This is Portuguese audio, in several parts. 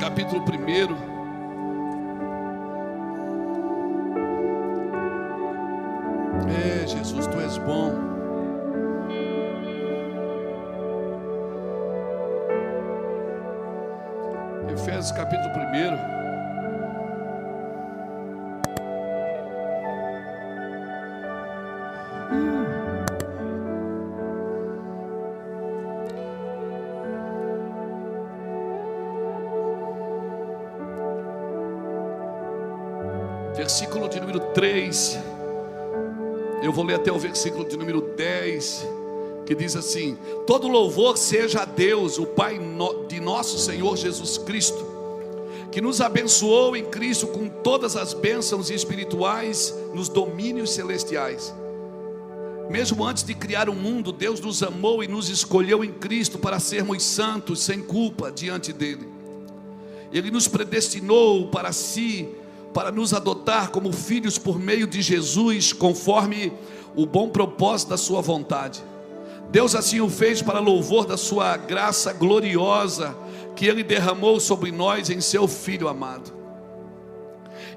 capítulo 1. Jesus, tu és bom. Efésios capítulo 1. Versículo de número 3. Eu vou ler até o versículo de número 10, que diz assim: todo louvor seja a Deus, o Pai de nosso Senhor Jesus Cristo, que nos abençoou em Cristo com todas as bênçãos espirituais nos domínios celestiais. Mesmo antes de criar o mundo, Deus nos amou e nos escolheu em Cristo para sermos santos, sem culpa diante dele. Ele nos predestinou para si, para nos adotar como filhos por meio de Jesus, conforme o bom propósito da sua vontade. Deus assim o fez para louvor da sua graça gloriosa, que Ele derramou sobre nós em seu Filho amado.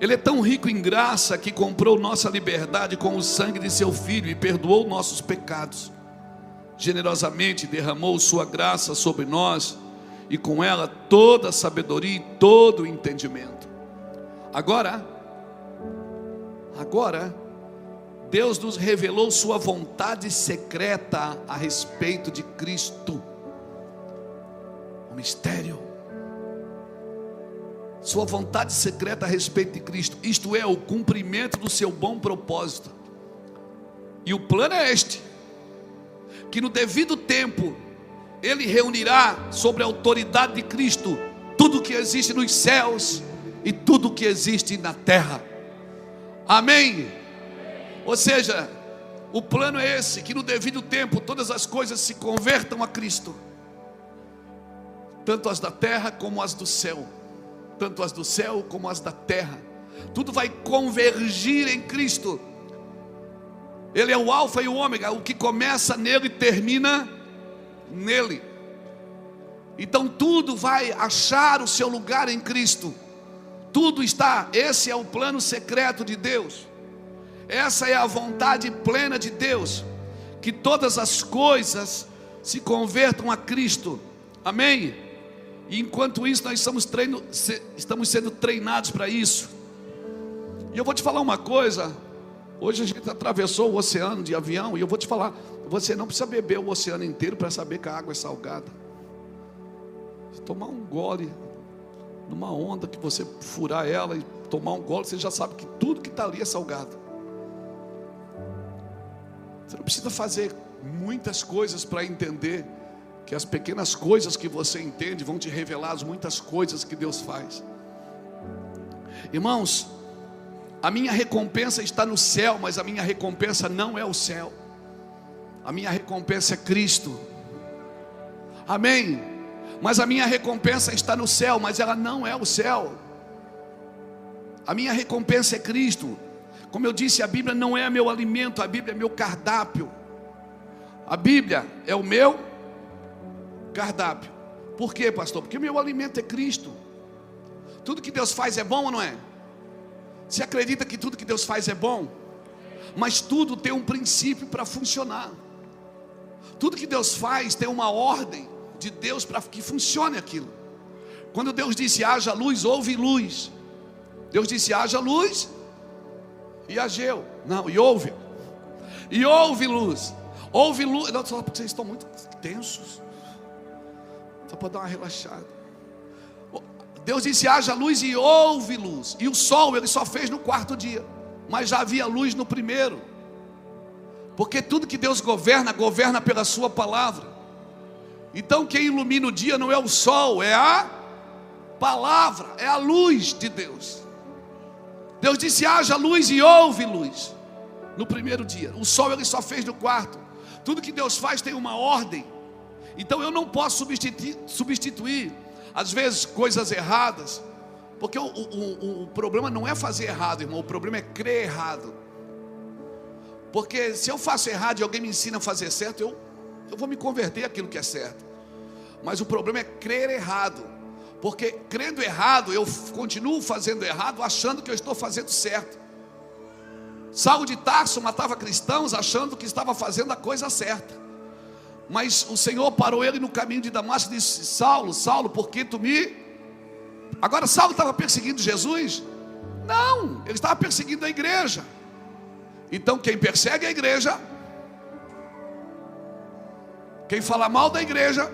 Ele é tão rico em graça que comprou nossa liberdade com o sangue de seu Filho e perdoou nossos pecados. Generosamente derramou sua graça sobre nós, e com ela toda a sabedoria e todo o entendimento. Agora, Deus nos revelou sua vontade secreta a respeito de Cristo. O mistério. Sua vontade secreta a respeito de Cristo, isto é, o cumprimento do seu bom propósito. E o plano é este: que no devido tempo Ele reunirá sobre a autoridade de Cristo tudo que existe nos céus e tudo que existe na terra. Amém? Ou seja, o plano é esse: que no devido tempo todas as coisas se convertam a Cristo, tanto as da terra como as do céu, tanto as do céu como as da terra. Tudo vai convergir em Cristo. Ele é o alfa e o ômega, o que começa nele termina nele. Então tudo vai achar o seu lugar em Cristo. Tudo está, esse é o plano secreto de Deus. Essa é a vontade plena de Deus, que todas as coisas se convertam a Cristo. Amém? E enquanto isso nós estamos sendo treinados para isso. E eu vou te falar uma coisa. Hoje a gente atravessou o oceano de avião, e eu vou te falar: você não precisa beber o oceano inteiro para saber que a água é salgada. Se tomar um gole numa onda, que você furar ela e tomar um gole, você já sabe que tudo que está ali é salgado. Você não precisa fazer muitas coisas para entender que as pequenas coisas que você entende vão te revelar as muitas coisas que Deus faz. Irmãos, a minha recompensa está no céu, mas a minha recompensa não é o céu. A minha recompensa é Cristo. Amém? Mas a minha recompensa está no céu, mas ela não é o céu. A minha recompensa é Cristo. Como eu disse, a Bíblia não é meu alimento, a Bíblia é meu cardápio. A Bíblia é o meu cardápio. Por quê, pastor? Porque o meu alimento é Cristo. Tudo que Deus faz é bom ou não é? Você acredita que tudo que Deus faz é bom? Mas tudo tem um princípio para funcionar. Tudo que Deus faz tem uma ordem de Deus para que funcione aquilo. Quando Deus disse haja luz, houve luz. Deus disse haja luz e ageu. Não, e houve. E houve luz. Houve luz. Não, só porque vocês estão muito tensos. Só para dar uma relaxada. Deus disse haja luz e houve luz. E o sol Ele só fez no quarto dia, mas já havia luz no primeiro. Porque tudo que Deus governa, governa pela sua palavra. Então quem ilumina o dia não é o sol, é a palavra, é a luz de Deus. Deus disse haja luz e houve luz no primeiro dia. O sol Ele só fez no quarto. Tudo que Deus faz tem uma ordem. Então eu não posso substituir às vezes coisas erradas, porque o problema não é fazer errado, irmão. O problema é crer errado. Porque se eu faço errado e alguém me ensina a fazer certo, eu vou me converter àquilo que é certo. Mas o problema é crer errado. Porque crendo errado, eu continuo fazendo errado, achando que eu estou fazendo certo. Saulo de Tarso matava cristãos achando que estava fazendo a coisa certa. Mas o Senhor parou ele no caminho de Damasco e disse: Saulo, Saulo, por que tu me... Agora Saulo estava perseguindo Jesus? Não, ele estava perseguindo a igreja. Então quem persegue a igreja, quem fala mal da igreja,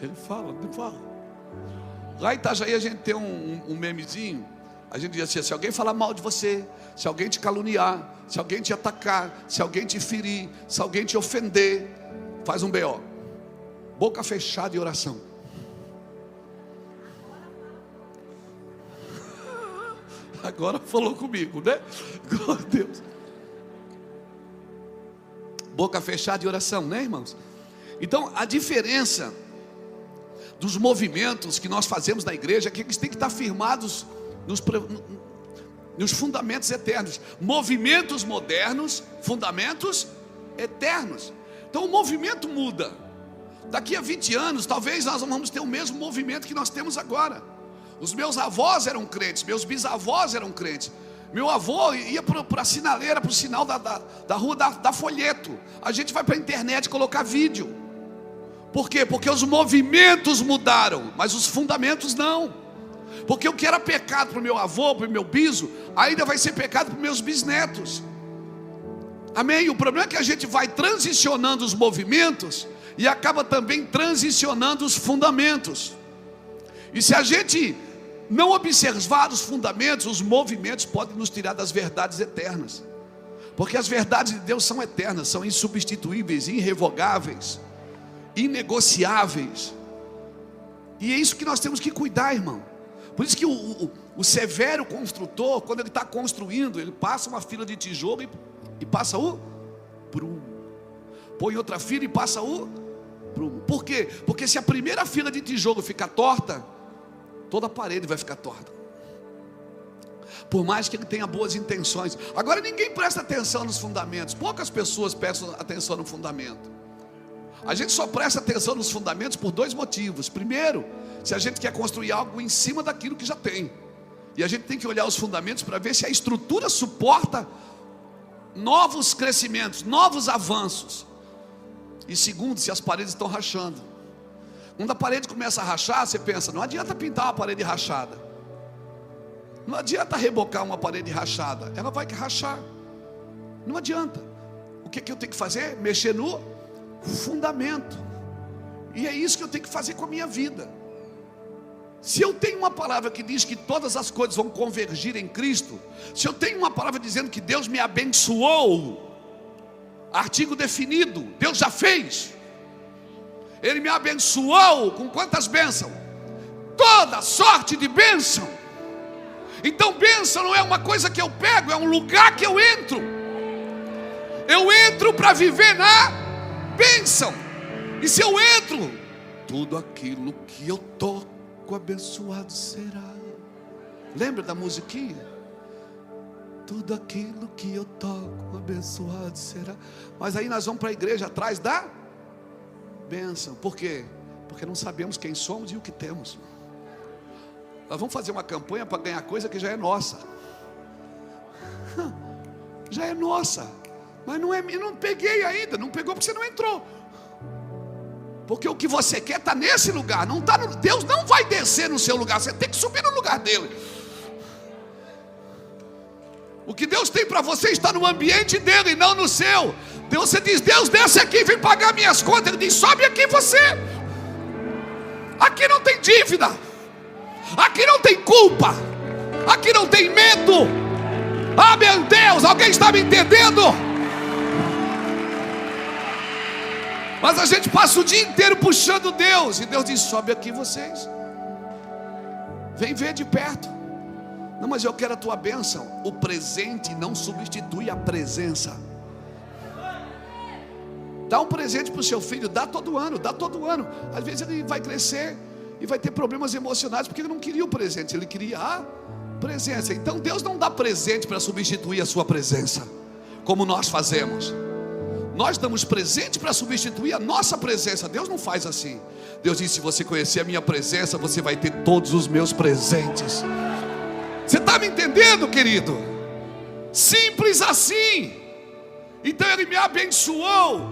ele fala, não fala. Lá em Itajaí a gente tem um memezinho. A gente diz assim: se alguém falar mal de você, se alguém te caluniar, se alguém te atacar, se alguém te ferir, se alguém te ofender, faz um BO. Boca fechada e oração. Agora falou comigo, né? Glória a Deus. Boca fechada e oração, né, irmãos? Então a diferença dos movimentos que nós fazemos na igreja é que eles têm que estar firmados nos fundamentos eternos. Movimentos modernos, fundamentos eternos. Então o movimento muda. Daqui a 20 anos, talvez nós não vamos ter o mesmo movimento que nós temos agora. Os meus avós eram crentes, meus bisavós eram crentes. Meu avô ia para a sinaleira, para o sinal da rua da Folheto. A gente vai para a internet colocar vídeo. Por quê? Porque os movimentos mudaram, mas os fundamentos não. Porque o que era pecado para o meu avô, para o meu biso, ainda vai ser pecado para os meus bisnetos. Amém? O problema é que a gente vai transicionando os movimentos e acaba também transicionando os fundamentos. E se a gente não observar os fundamentos, os movimentos podem nos tirar das verdades eternas. Porque as verdades de Deus são eternas, são insubstituíveis, irrevogáveis, inegociáveis. E é isso que nós temos que cuidar, irmão. Por isso que o severo construtor, quando ele está construindo, ele passa uma fila de tijolo e passa o prumo. Põe outra fila e passa o prumo. Por quê? Porque se a primeira fila de tijolo ficar torta, toda a parede vai ficar torta. Por mais que ele tenha boas intenções. Agora ninguém presta atenção nos fundamentos. Poucas pessoas prestam atenção no fundamento. A gente só presta atenção nos fundamentos por dois motivos. Primeiro, se a gente quer construir algo em cima daquilo que já tem. E a gente tem que olhar os fundamentos para ver se a estrutura suporta novos crescimentos, novos avanços. E segundo, se as paredes estão rachando. Quando a parede começa a rachar, você pensa: não adianta pintar uma parede rachada, não adianta rebocar uma parede rachada, ela vai rachar. Não adianta. O que eu tenho que fazer? Mexer no fundamento. E é isso que eu tenho que fazer com a minha vida. Se eu tenho uma palavra que diz que todas as coisas vão convergir em Cristo, se eu tenho uma palavra dizendo que Deus me abençoou, artigo definido, Deus já fez. Ele me abençoou com quantas bênçãos? Toda sorte de bênção. Então bênção não é uma coisa que eu pego, é um lugar que eu entro. Eu entro para viver na bênção. E se eu entro, tudo aquilo que eu toco abençoado será. Lembra da musiquinha? Tudo aquilo que eu toco abençoado será. Mas aí nós vamos para a igreja atrás da bênção. Por quê? Porque não sabemos quem somos e o que temos. Nós vamos fazer uma campanha para ganhar coisa que já é nossa. Já é nossa. Mas não é, eu não peguei ainda. Não pegou porque você não entrou. Porque o que você quer está nesse lugar, não está no... Deus não vai descer no seu lugar, você tem que subir no lugar dele. O que Deus tem para você está no ambiente dele, não no seu. Deus, você diz: Deus, desce aqui, vem pagar minhas contas. Ele diz: sobe aqui você. Aqui não tem dívida, aqui não tem culpa, aqui não tem medo. Ah, meu Deus, alguém está me entendendo? Mas a gente passa o dia inteiro puxando Deus. E Deus diz: sobe aqui vocês. Vem ver de perto. Não, mas eu quero a tua bênção. O presente não substitui a presença. Dá um presente para o seu filho. Dá todo ano, dá todo ano. Às vezes ele vai crescer e vai ter problemas emocionais, porque ele não queria o presente, ele queria a presença. Então Deus não dá presente para substituir a sua presença, como nós fazemos. Nós damos presente para substituir a nossa presença. Deus não faz assim. Deus diz: se você conhecer a minha presença, você vai ter todos os meus presentes. Você está me entendendo, querido? Simples assim. Então Ele me abençoou.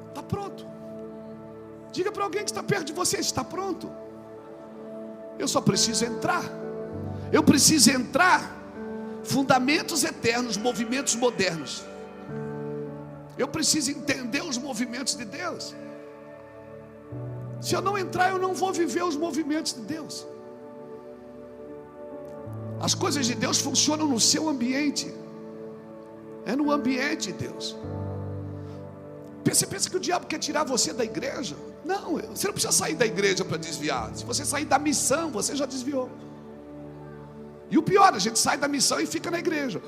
Está pronto. Diga para alguém que está perto de você: está pronto. Eu só preciso entrar. Eu preciso entrar. Fundamentos eternos, movimentos modernos. Eu preciso entender os movimentos de Deus. Se eu não entrar, eu não vou viver os movimentos de Deus. As coisas de Deus funcionam no seu ambiente. É no ambiente de Deus. Você pensa que o diabo quer tirar você da igreja? Não, você não precisa sair da igreja para desviar. Se você sair da missão, você já desviou. E o pior, a gente sai da missão e fica na igreja.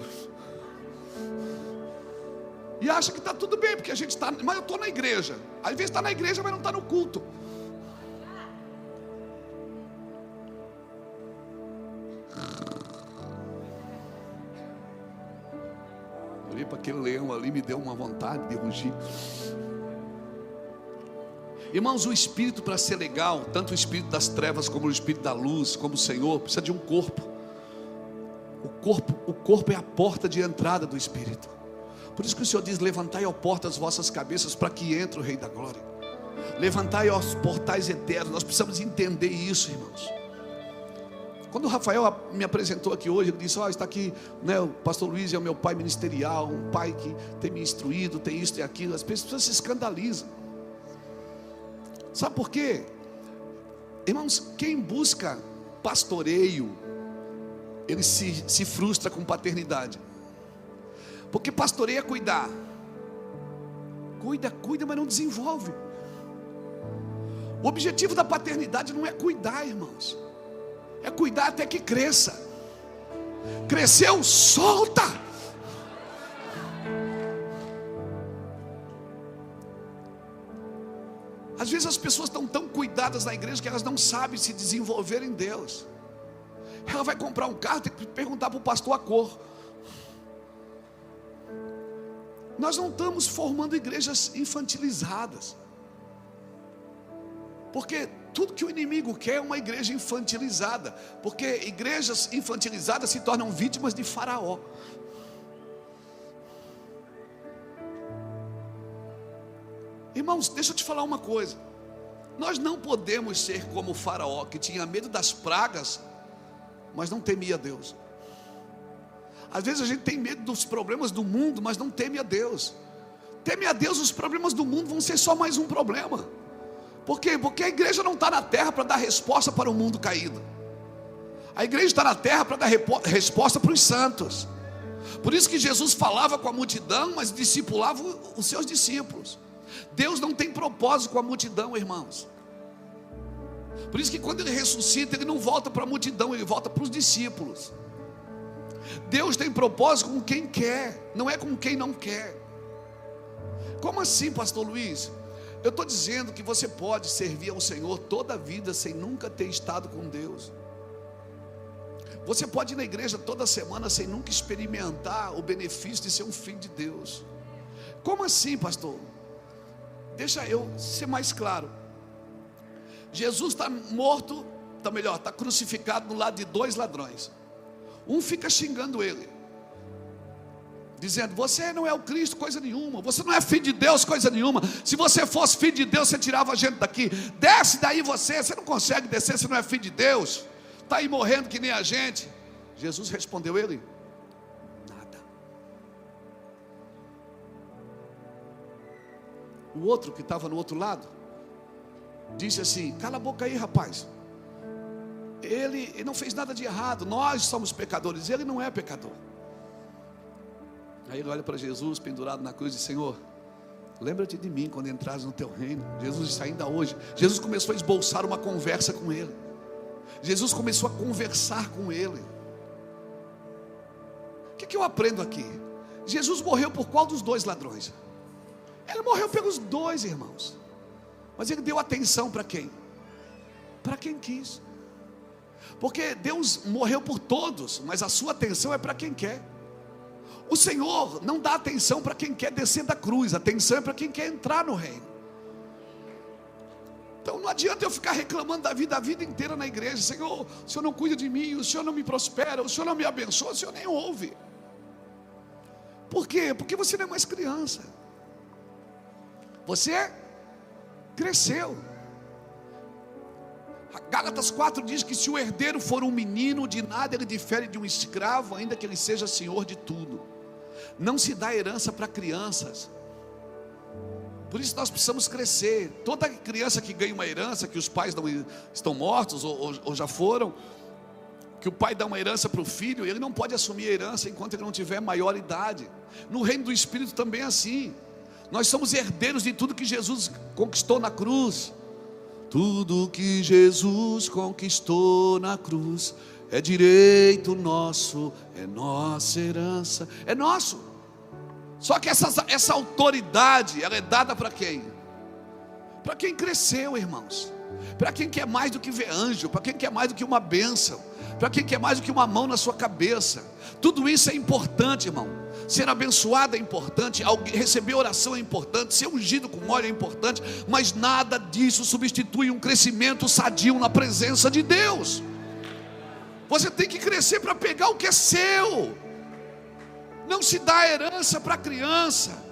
E acha que está tudo bem, porque a gente está, mas eu estou na igreja. Às vezes está na igreja, mas não está no culto. Olhei para aquele leão ali, me deu uma vontade de rugir. Irmãos, o espírito, para ser legal, tanto o espírito das trevas como o espírito da luz, como o Senhor, precisa de um corpo. O corpo é a porta de entrada do espírito. Por isso que o Senhor diz: levantai, ó porta, as vossas cabeças, para que entre o Rei da Glória. Levantai, ó portais eternos. Nós precisamos entender isso, irmãos. Quando o Rafael me apresentou aqui hoje, ele disse: está aqui, né, o pastor Luiz é o meu pai ministerial, um pai que tem me instruído, tem isso, tem aquilo. As pessoas se escandalizam. Sabe por quê? Irmãos, quem busca pastoreio, ele se frustra com paternidade. Porque pastoreio é cuidar. Cuida, mas não desenvolve. O objetivo da paternidade não é cuidar, irmãos. É cuidar até que cresça. Cresceu, solta. Às vezes as pessoas estão tão cuidadas na igreja que elas não sabem se desenvolver em Deus. Ela vai comprar um carro, tem que perguntar para o pastor a cor. Nós não estamos formando igrejas infantilizadas. Porque tudo que o inimigo quer é uma igreja infantilizada. Porque igrejas infantilizadas se tornam vítimas de Faraó. Irmãos, deixa eu te falar uma coisa. Nós não podemos ser como o Faraó, que tinha medo das pragas, mas não temia Deus. Às vezes a gente tem medo dos problemas do mundo, mas não teme a Deus. Teme a Deus, os problemas do mundo vão ser só mais um problema. Por quê? Porque a igreja não está na terra para dar resposta para o mundo caído. A igreja está na terra para dar resposta para os santos. Por isso que Jesus falava com a multidão, mas discipulava os seus discípulos. Deus não tem propósito com a multidão, irmãos. Por isso que quando Ele ressuscita, Ele não volta para a multidão, Ele volta para os discípulos. Deus tem propósito com quem quer, não é com quem não quer. Como assim, pastor Luiz? Eu estou dizendo que você pode servir ao Senhor toda a vida sem nunca ter estado com Deus. Você pode ir na igreja toda semana sem nunca experimentar o benefício de ser um filho de Deus. Como assim, pastor? Deixa eu ser mais claro. Jesus está morto, está crucificado no lado de dois ladrões. Um fica xingando ele, dizendo: você não é o Cristo, coisa nenhuma. Você não é filho de Deus, coisa nenhuma. Se você fosse filho de Deus, você tirava a gente daqui. Desce daí você não consegue descer, você não é filho de Deus. Está aí morrendo que nem a gente. Jesus respondeu ele: nada. O outro que estava no outro lado disse assim: cala a boca aí, rapaz. Ele não fez nada de errado. Nós somos pecadores, ele não é pecador. Aí ele olha para Jesus pendurado na cruz e diz: Senhor, lembra-te de mim quando entrares no teu reino. Jesus disse: ainda hoje. Jesus começou a esboçar uma conversa com ele. Jesus começou a conversar com ele. O que eu aprendo aqui? Jesus morreu por qual dos dois ladrões? Ele morreu pelos dois, irmãos. Mas ele deu atenção para quem? Para quem quis. Porque Deus morreu por todos, mas a sua atenção é para quem quer. O Senhor não dá atenção para quem quer descer da cruz, a atenção é para quem quer entrar no reino. Então não adianta eu ficar reclamando da vida a vida inteira na igreja: Senhor, o Senhor não cuida de mim, o Senhor não me prospera, o Senhor não me abençoa, o Senhor nem ouve. Por quê? Porque você não é mais criança, você cresceu. Gálatas 4 diz que se o herdeiro for um menino, de nada ele difere de um escravo, ainda que ele seja senhor de tudo. Não se dá herança para crianças. Por isso nós precisamos crescer. Toda criança que ganha uma herança, que os pais não estão mortos ou já foram, que o pai dá uma herança para o filho, ele não pode assumir a herança enquanto ele não tiver maior idade. No reino do Espírito também é assim. Nós somos herdeiros de tudo que Jesus conquistou na cruz. Tudo que Jesus conquistou na cruz é direito nosso, é nossa herança, é nosso. Só que essa autoridade, ela é dada para quem? Para quem cresceu, irmãos. Para quem quer mais do que ver anjo, para quem quer mais do que uma bênção, para quem quer mais do que uma mão na sua cabeça. Tudo isso é importante, irmão. Ser abençoado é importante, receber oração é importante, ser ungido com óleo é importante, mas nada disso substitui um crescimento sadio na presença de Deus. Você tem que crescer para pegar o que é seu. Não se dá herança para criança.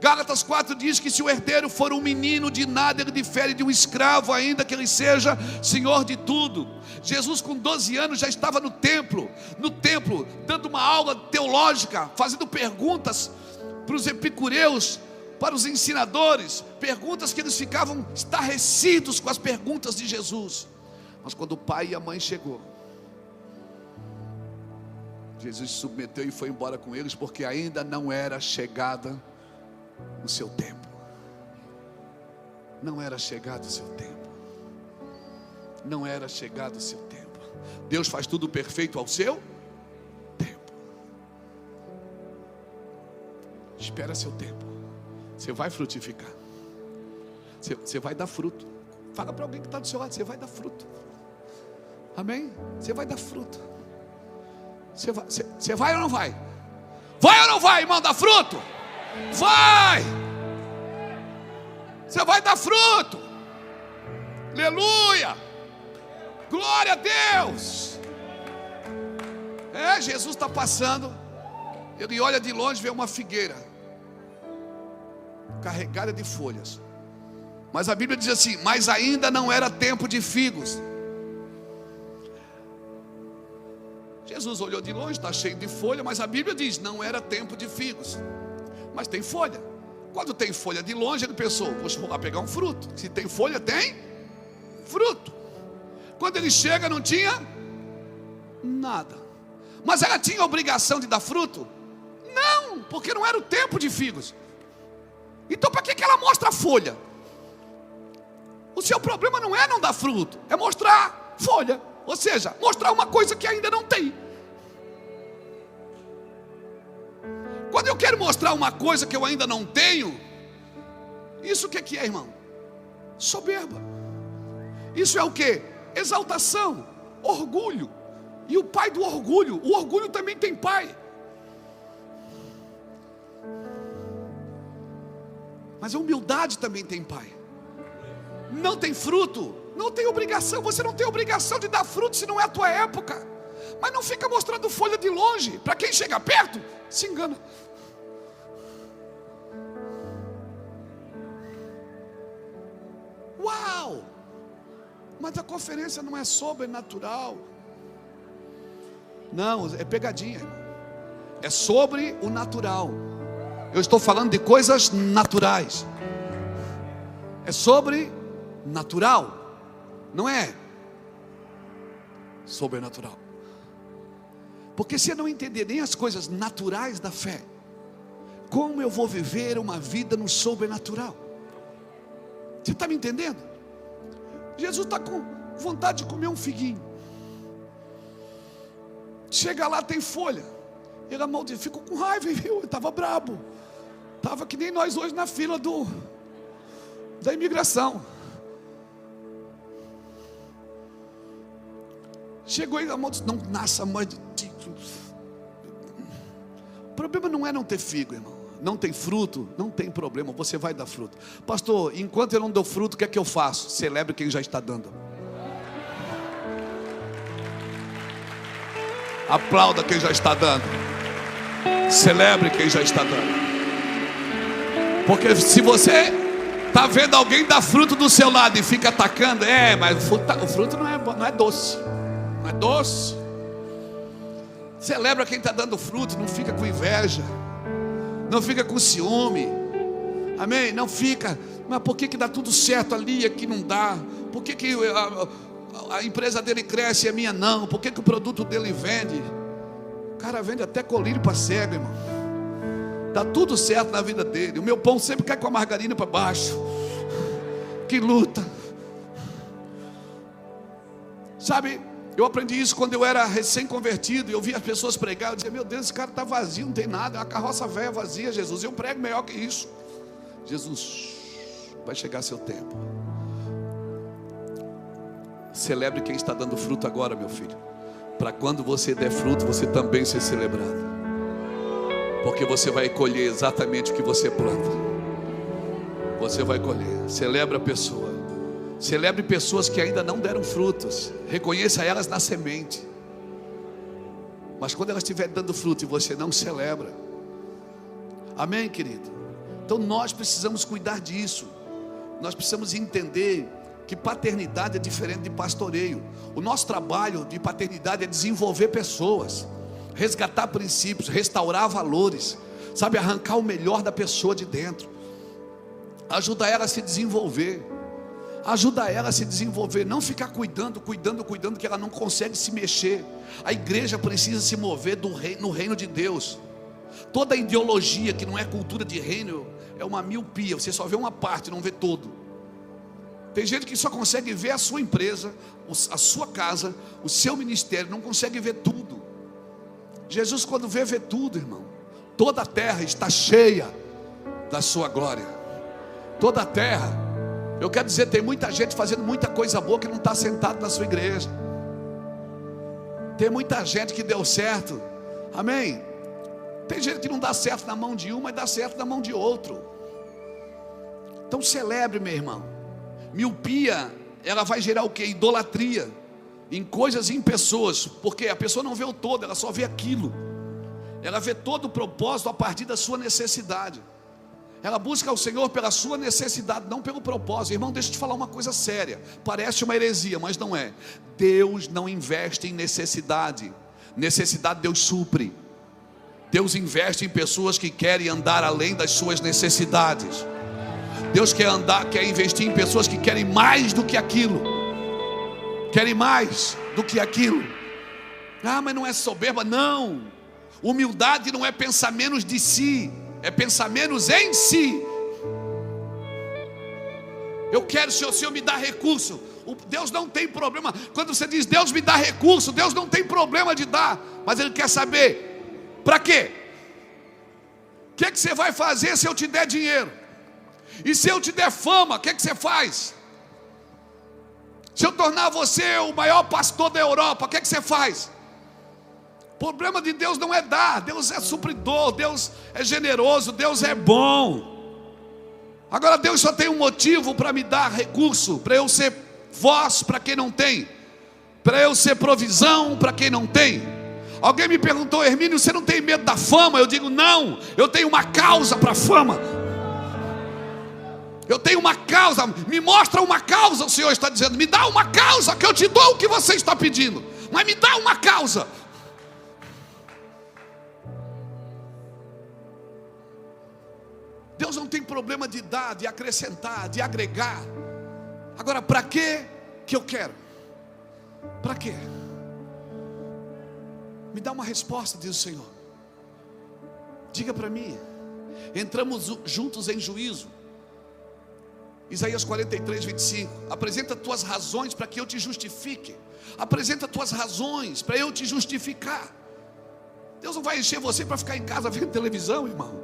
Gálatas 4 diz que se o herdeiro for um menino, de nada ele difere de um escravo, ainda que ele seja senhor de tudo. Jesus com 12 anos já estava no templo, dando uma aula teológica, fazendo perguntas para os epicureus, para os ensinadores, perguntas que eles ficavam estarrecidos com as perguntas de Jesus. Mas quando o pai e a mãe chegou, Jesus se submeteu e foi embora com eles, porque ainda não era chegada o seu tempo. Não era chegado o seu tempo. Não era chegado o seu tempo. Deus faz tudo perfeito ao seu tempo. Espera seu tempo. Você vai frutificar. Você vai dar fruto. Fala para alguém que está do seu lado: você vai dar fruto. Amém? Você vai dar fruto. Você vai ou não vai? Vai ou não vai, irmão, dar fruto? Vai! Você vai dar fruto. Aleluia! Glória a Deus! Jesus está passando. Ele olha de longe, vê uma figueira carregada de folhas. Mas a Bíblia diz assim: mas ainda não era tempo de figos. Jesus olhou de longe, está cheio de folha, mas a Bíblia diz: não era tempo de figos. Mas tem folha. Quando tem folha de longe, ele pensou: vou lá pegar um fruto. Se tem folha, tem fruto. Quando ele chega, não tinha nada. Mas ela tinha a obrigação de dar fruto? Não, porque não era o tempo de figos. Então para que ela mostra a folha? O seu problema não é não dar fruto, é mostrar folha. Ou seja, mostrar uma coisa que ainda não tem. Quando eu quero mostrar uma coisa que eu ainda não tenho, isso o que é, irmão? Soberba. Isso é o que? Exaltação, orgulho. E o pai do orgulho, o orgulho também tem pai. Mas a humildade também tem pai. Não tem fruto, não tem obrigação. Você não tem obrigação de dar fruto se não é a tua época. Mas não fica mostrando folha de longe. Para quem chega perto, se engana. Uau! Mas a conferência não é sobrenatural. Não, é pegadinha. É sobre o natural. Eu estou falando de coisas naturais. É sobre natural. Não é sobrenatural. Porque se eu não entender nem as coisas naturais da fé, como eu vou viver uma vida no sobrenatural? Você está me entendendo? Jesus está com vontade de comer um figuinho. Chega lá, tem folha. Ele amaldiçoou, ficou com raiva, viu? Ele estava brabo. Estava que nem nós hoje na fila da imigração. Chegou e amaldiçoou. Não nasça mais de ti. problema não é não ter figo, irmão. Não tem fruto, não tem problema, você vai dar fruto. Pastor, enquanto eu não dou fruto, o que é que eu faço? Celebre quem já está dando. Aplauda quem já está dando. Celebre quem já está dando. Porque se você está vendo alguém dar fruto do seu lado e fica atacando, mas o fruto não é doce. Não é doce. Celebra quem está dando fruto, não fica com inveja, não fica com ciúme, amém? Não fica, mas por que dá tudo certo ali e aqui não dá? Por que a empresa dele cresce e a minha não? Por que o produto dele vende? O cara vende até colírio para cego, irmão. Dá tudo certo na vida dele. O meu pão sempre cai com a margarina para baixo. Que luta. Sabe, eu aprendi isso quando eu era recém-convertido. Eu via as pessoas pregar, eu dizia, meu Deus, esse cara está vazio, não tem nada, é uma carroça velha vazia, Jesus. Eu prego melhor que isso. Jesus, vai chegar seu tempo. Celebre quem está dando fruto agora, meu filho, para quando você der fruto, você também ser celebrado. Porque você vai colher exatamente o que você planta. Você vai colher. Celebra a pessoa. Celebre pessoas que ainda não deram frutos. Reconheça elas na semente. Mas quando elas estiverem dando fruto e você não celebra, amém, querido? Então nós precisamos cuidar disso. Nós precisamos entender que paternidade é diferente de pastoreio. O nosso trabalho de paternidade é desenvolver pessoas, resgatar princípios, restaurar valores, sabe, arrancar o melhor da pessoa de dentro, ajudar ela a se desenvolver. Ajuda ela a se desenvolver, não ficar cuidando que ela não consegue se mexer. A igreja precisa se mover no reino de Deus. Toda ideologia que não é cultura de reino é uma miopia. Você só vê uma parte, não vê todo. Tem gente que só consegue ver a sua empresa, a sua casa, o seu ministério, não consegue ver tudo. Jesus, quando vê tudo, irmão. Toda a terra está cheia da sua glória. Toda a terra. Eu quero dizer, tem muita gente fazendo muita coisa boa que não está sentado na sua igreja. Tem muita gente que deu certo, amém? Tem gente que não dá certo na mão de um, mas dá certo na mão de outro. Então celebre, meu irmão. Miopia, ela vai gerar o que? Idolatria em coisas e em pessoas. Porque a pessoa não vê o todo, ela só vê aquilo. Ela vê todo o propósito a partir da sua necessidade. Ela busca o Senhor pela sua necessidade, não pelo propósito. Irmão, deixa eu te falar uma coisa séria. Parece uma heresia, mas não é. Deus não investe em necessidade. Necessidade Deus supre. Deus investe em pessoas que querem andar além das suas necessidades. Deus quer investir em pessoas que querem mais do que aquilo. Querem mais do que aquilo. Ah, mas não é soberba, não. Humildade não é pensar menos de si, é pensar menos em si. Eu quero, se o Senhor me dá recurso. Deus não tem problema. Quando você diz Deus me dá recurso, Deus não tem problema de dar. Mas Ele quer saber, para quê? O que você vai fazer se eu te der dinheiro? E se eu te der fama, o que você faz? Se eu tornar você o maior pastor da Europa, o que você faz? O problema de Deus não é dar. Deus é supridor, Deus é generoso, Deus é bom. Agora Deus só tem um motivo para me dar recurso, para eu ser voz para quem não tem, para eu ser provisão para quem não tem. Alguém me perguntou, Hermínio, você não tem medo da fama? Eu digo, não, eu tenho uma causa para a fama. Eu tenho uma causa, me mostra uma causa, o Senhor está dizendo, me dá uma causa que eu te dou o que você está pedindo, mas me dá uma causa. Deus não tem problema de dar, de acrescentar, de agregar. Agora, para que eu quero? Para quê? Me dá uma resposta, diz o Senhor. Diga para mim. Entramos juntos em juízo. Isaías 43, 25. Apresenta tuas razões para que eu te justifique. Apresenta tuas razões para eu te justificar. Deus não vai encher você para ficar em casa vendo televisão, irmão.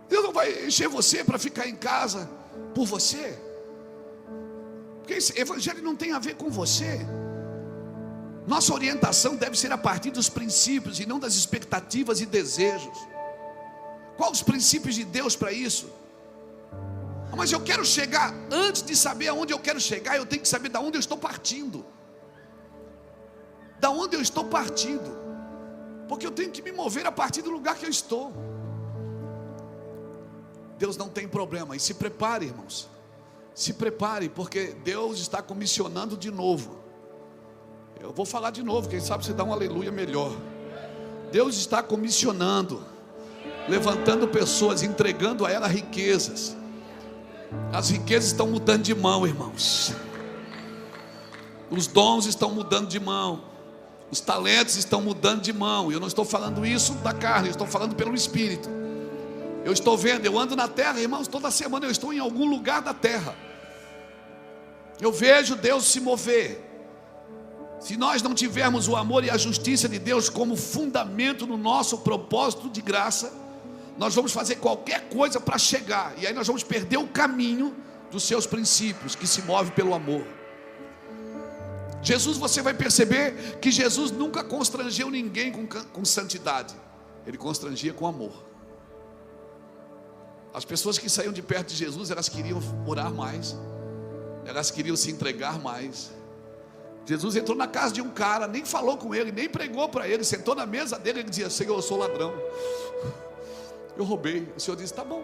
Deus não vai encher você para ficar em casa por você. Porque esse evangelho não tem a ver com você. Nossa orientação deve ser a partir dos princípios e não das expectativas e desejos. Quais os princípios de Deus para isso? Mas eu quero chegar, antes de saber aonde eu quero chegar, eu tenho que saber de onde eu estou partindo. Da onde eu estou partindo. Porque eu tenho que me mover a partir do lugar que eu estou. Deus não tem problema. E se prepare, irmãos. Se prepare, porque Deus está comissionando de novo. Eu vou falar de novo, quem sabe você dá um aleluia melhor. Deus está comissionando, levantando pessoas, entregando a ela riquezas. As riquezas estão mudando de mão, irmãos. Os dons estão mudando de mão. Os talentos estão mudando de mão. Eu não estou falando isso da carne, eu estou falando pelo Espírito. Eu estou vendo, eu ando na terra, irmãos, toda semana eu estou em algum lugar da terra. Eu vejo Deus se mover. Se nós não tivermos o amor e a justiça de Deus como fundamento no nosso propósito de graça, nós vamos fazer qualquer coisa para chegar, e aí nós vamos perder o caminho dos seus princípios, que se move pelo amor. Jesus, você vai perceber que Jesus nunca constrangeu ninguém com santidade. Ele constrangia com amor. As pessoas que saíam de perto de Jesus, elas queriam orar mais, elas queriam se entregar mais. Jesus entrou na casa de um cara, nem falou com ele, nem pregou para ele, sentou na mesa dele e dizia: Senhor, eu sou ladrão, eu roubei. O Senhor disse: tá bom,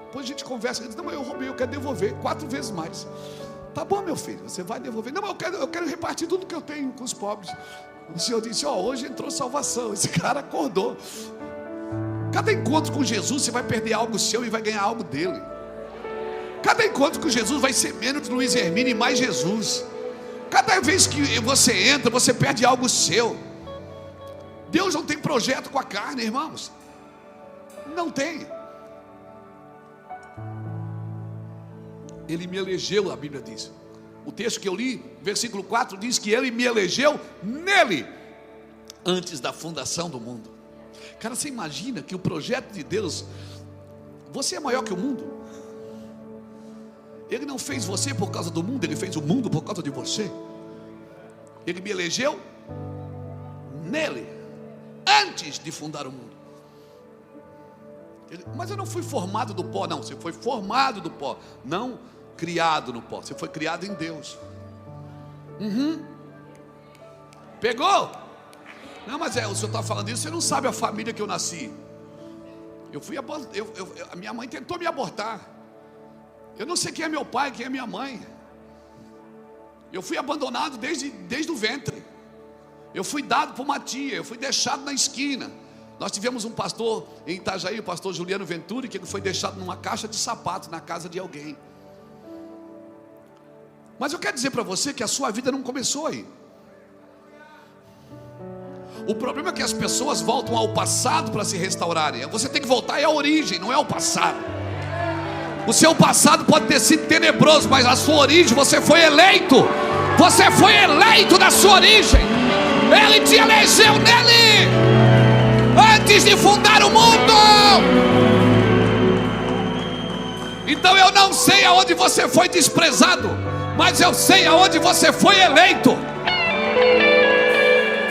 depois a gente conversa. Ele disse: não, mas eu roubei, eu quero devolver 4 vezes mais. Tá bom, meu filho, você vai devolver. Não, mas eu quero repartir tudo que eu tenho com os pobres. O Senhor disse: hoje entrou salvação. Esse cara acordou. Cada encontro com Jesus, você vai perder algo seu e vai ganhar algo dele. Cada encontro com Jesus vai ser menos Luiz Hermínio e mais Jesus. Cada vez que você entra, você perde algo seu. Deus não tem projeto com a carne, irmãos. Não tem. Ele me elegeu, a Bíblia diz. O texto que eu li, versículo 4, diz que Ele me elegeu nele, antes da fundação do mundo. Cara, você imagina que o projeto de Deus, você é maior que o mundo. Ele não fez você por causa do mundo, Ele fez o mundo por causa de você. Ele me elegeu nele, antes de fundar o mundo. Mas eu não fui formado do pó. Não, você foi formado do pó, não criado no pó. Você foi criado em Deus. Pegou? Não, mas o senhor está falando isso, você não sabe a família que eu nasci. A minha mãe tentou me abortar. Eu não sei quem é meu pai, quem é minha mãe. Eu fui abandonado desde o ventre. Eu fui dado por uma tia, eu fui deixado na esquina. Nós tivemos um pastor em Itajaí, o pastor Juliano Venturi, que ele foi deixado numa caixa de sapato na casa de alguém. Mas eu quero dizer para você que a sua vida não começou aí. O problema é que as pessoas voltam ao passado para se restaurarem. Você tem que voltar à origem, não é ao passado. O seu passado pode ter sido tenebroso, mas a sua origem, você foi eleito. Você foi eleito da sua origem. Ele te elegeu nele, antes de fundar o mundo. Então eu não sei aonde você foi desprezado, mas eu sei aonde você foi eleito.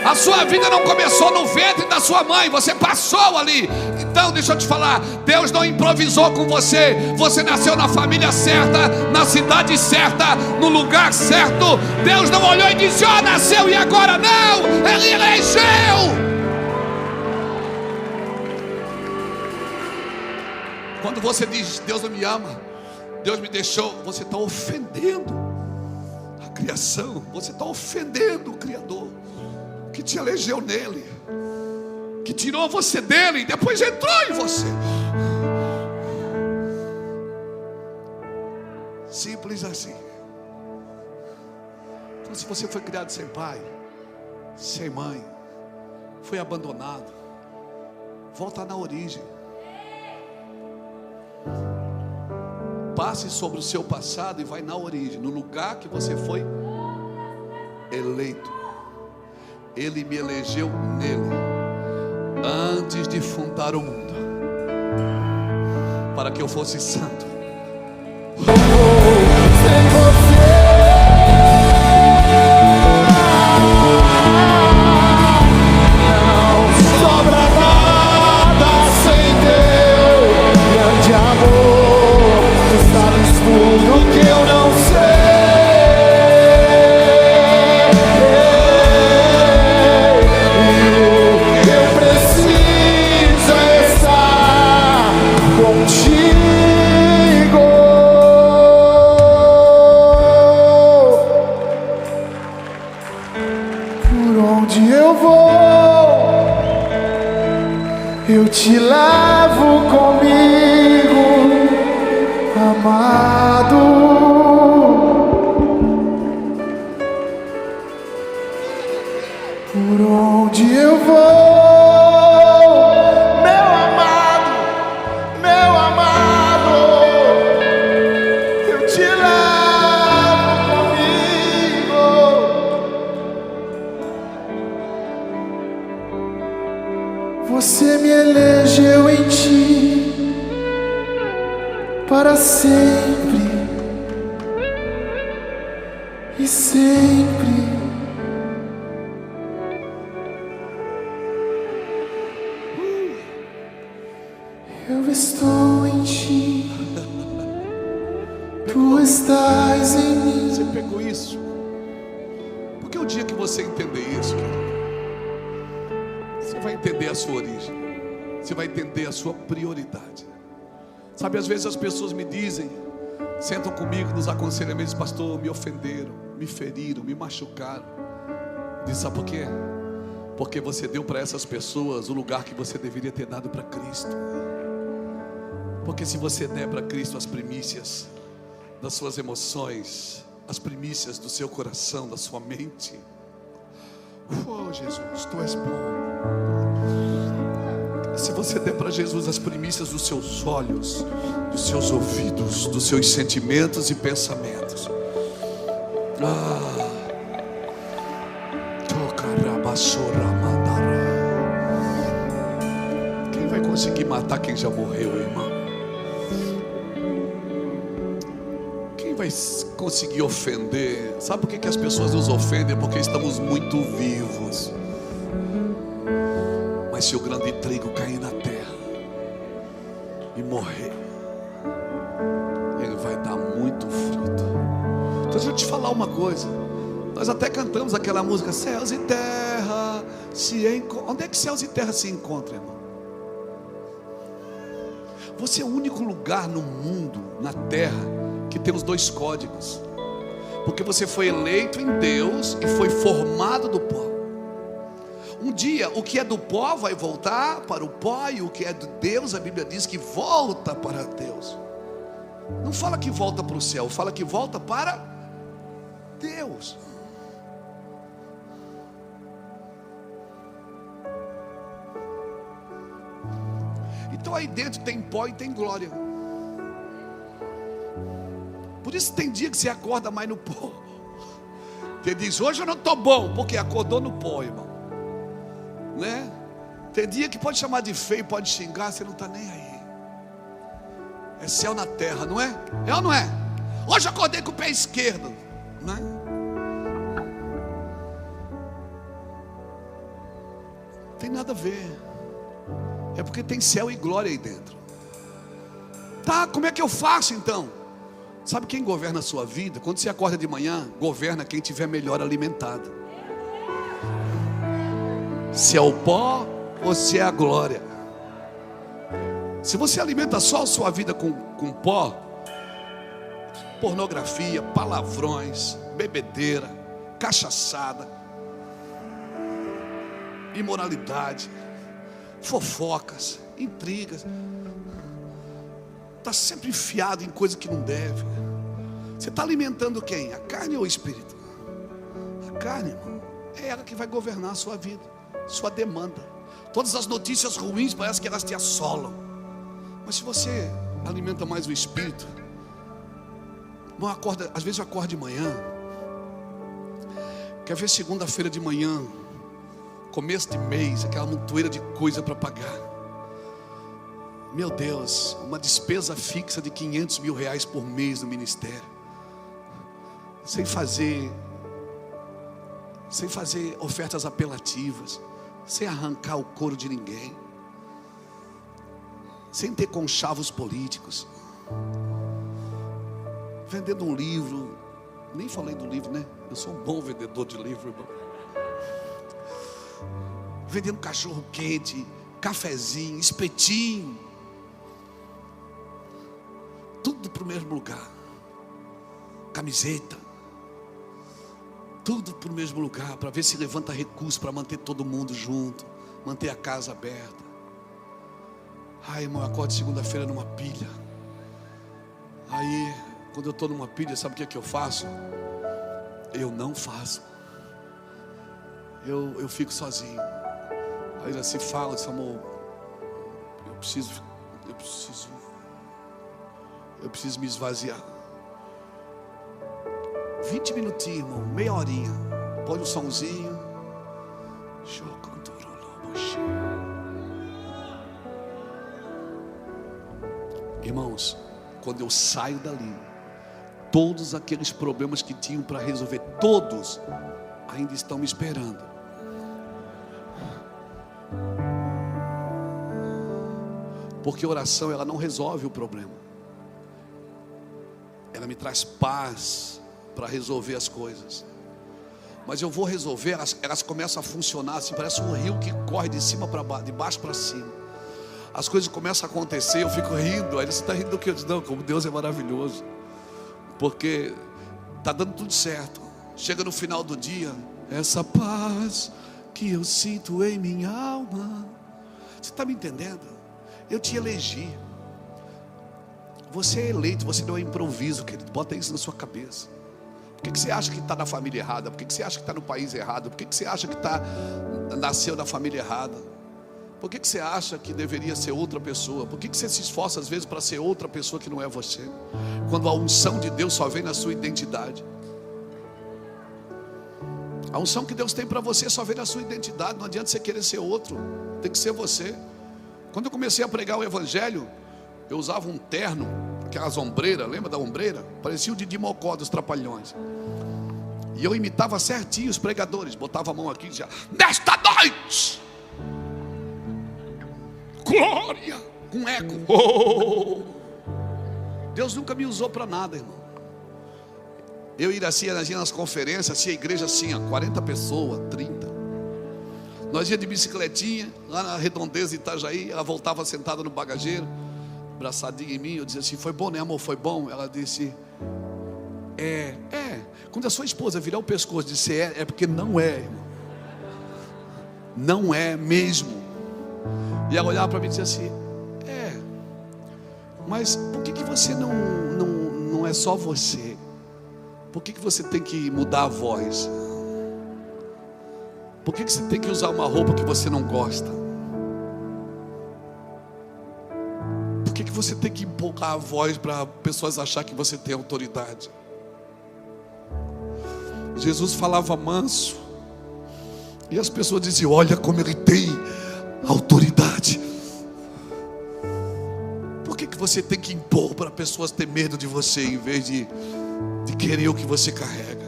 A sua vida não começou no ventre da sua mãe, você passou ali. Então deixa eu te falar, Deus não improvisou com você. Você nasceu na família certa, na cidade certa, no lugar certo. Deus não olhou e disse: nasceu e agora. Não, Ele elegeu. Quando você diz: Deus não me ama, Deus me deixou, você está ofendendo a criação. Você está ofendendo o Criador, que te elegeu nele, que tirou você dele e depois entrou em você. Simples assim. Então, se você foi criado sem pai, sem mãe, foi abandonado, volta na origem. Passe sobre o seu passado e vai na origem, no lugar que você foi eleito. Ele me elegeu nele, antes de fundar o mundo, para que eu fosse santo. Sem você. Eu te levo comigo, amado. Por onde eu vou, meu amado, eu te levo comigo. Você me elegeu em ti para sempre e sempre. Eu estou em ti, tu estás em mim. Você pegou isso? Porque o dia que você entender isso, querido, você vai entender a sua origem, você vai entender a sua prioridade. Sabe, às vezes as pessoas me dizem, sentam comigo nos aconselhamentos, pastor, me ofenderam, me feriram, me machucaram. Diz, sabe por quê? Porque você deu para essas pessoas o lugar que você deveria ter dado para Cristo. Porque se você der para Cristo as primícias das suas emoções, as primícias do seu coração, da sua mente, oh Jesus, tu és bom. Se você der para Jesus as primícias dos seus olhos, dos seus ouvidos, dos seus sentimentos e pensamentos, quem vai conseguir matar quem já morreu, irmão? Quem vai conseguir ofender? Sabe por que as pessoas nos ofendem? Porque estamos muito vivos. Mas se o grande trigo cair na terra e morrer, ele vai dar muito fruto. Então deixa eu te falar uma coisa. Nós até cantamos aquela música, céus e terra se encontram. Onde é que céus e terra se encontram, irmão? Você é o único lugar no mundo, na terra, que tem os dois códigos. Porque você foi eleito em Deus e foi formado do pó. Um dia o que é do pó vai voltar para o pó, e o que é de Deus, a Bíblia diz que volta para Deus. Não fala que volta para o céu, fala que volta para Deus. Então aí dentro tem pó e tem glória. Por isso tem dia que você acorda mais no pó. Você diz, hoje eu não estou bom, porque acordou no pó, irmão, né? Tem dia que pode chamar de feio, pode xingar, você não está nem aí. É céu na terra, não é? É ou não é? Hoje eu acordei com o pé esquerdo, né? Tem nada a ver. É porque tem céu e glória aí dentro. Tá, como é que eu faço então? Sabe quem governa a sua vida? Quando você acorda de manhã, governa quem estiver melhor alimentado. Se é o pó ou se é a glória. Se você alimenta só a sua vida com pó, pornografia, palavrões, bebedeira, cachaçada, imoralidade, fofocas, intrigas, está sempre enfiado em coisa que não deve. Você está alimentando quem? A carne ou o espírito? A carne, irmão, é ela que vai governar a sua vida, sua demanda. Todas as notícias ruins parece que elas te assolam. Mas se você alimenta mais o espírito, não acorda, às vezes eu acordo de manhã, quer ver segunda-feira de manhã, começo de mês, aquela montoeira de coisa para pagar. Meu Deus, uma despesa fixa de 500 mil reais por mês no ministério, sem fazer ofertas apelativas, sem arrancar o couro de ninguém, sem ter conchavos políticos, vendendo um livro. Nem falei do livro, né? Eu sou um bom vendedor de livro, irmão. Vendendo cachorro quente, cafezinho, espetinho, tudo para o mesmo lugar. Camiseta, tudo para o mesmo lugar, para ver se levanta recurso para manter todo mundo junto, manter a casa aberta. Ai, irmão, eu acordo segunda-feira numa pilha. Aí, quando eu estou numa pilha, sabe o que eu faço? Eu não faço. Eu fico sozinho. Aí ela se fala, diz, amor, eu preciso me esvaziar. 20 minutinhos, irmão, meia horinha. Põe um somzinho. Irmãos, quando eu saio dali, todos aqueles problemas que tinham para resolver, todos ainda estão me esperando. Porque a oração, ela não resolve o problema, ela me traz paz para resolver as coisas. Mas eu vou resolver, elas começam a funcionar assim, parece um rio que corre de cima para baixo, de baixo para cima. As coisas começam a acontecer, eu fico rindo. Aí você está rindo do que? Eu digo, não, como Deus é maravilhoso, porque está dando tudo certo. Chega no final do dia, essa paz que eu sinto em minha alma. Você está me entendendo? Eu te elegi. Você é eleito, você não é improviso, querido. Bota isso na sua cabeça. Por que você acha que está na família errada? Por que você acha que está no país errado? Por que você acha que nasceu na família errada? Por que você acha que deveria ser outra pessoa? Por que você se esforça às vezes para ser outra pessoa que não é você? Quando a unção de Deus só vem na sua identidade. A unção que Deus tem para você só vem na sua identidade. Não adianta você querer ser outro, tem que ser você. Quando eu comecei a pregar o evangelho, eu usava um terno, aquelas ombreiras, lembra da ombreira? Parecia o Didi Mocó dos Trapalhões. E eu imitava certinho os pregadores, botava a mão aqui e dizia, nesta noite, glória, com eco. Oh! Deus nunca me usou para nada, irmão. Eu ia assim nas conferências, assim, a igreja assim, 40 pessoas, 30. Nós ia de bicicletinha, lá na redondeza de Itajaí. Ela voltava sentada no bagageiro, abraçadinha em mim. Eu dizia assim, foi bom, né, amor? Foi bom? Ela disse, Quando a sua esposa virar o pescoço e disser é porque não é, irmão. Não é mesmo. E ela olhava para mim e dizia assim, mas por que você não é só você? Por que você tem que mudar a voz? Por que você tem que usar uma roupa que você não gosta? Por que você tem que empolgar a voz para pessoas achar que você tem autoridade? Jesus falava manso, e as pessoas diziam, olha como ele tem autoridade. Por que você tem que impor para pessoas ter medo de você, em vez de querer o que você carrega?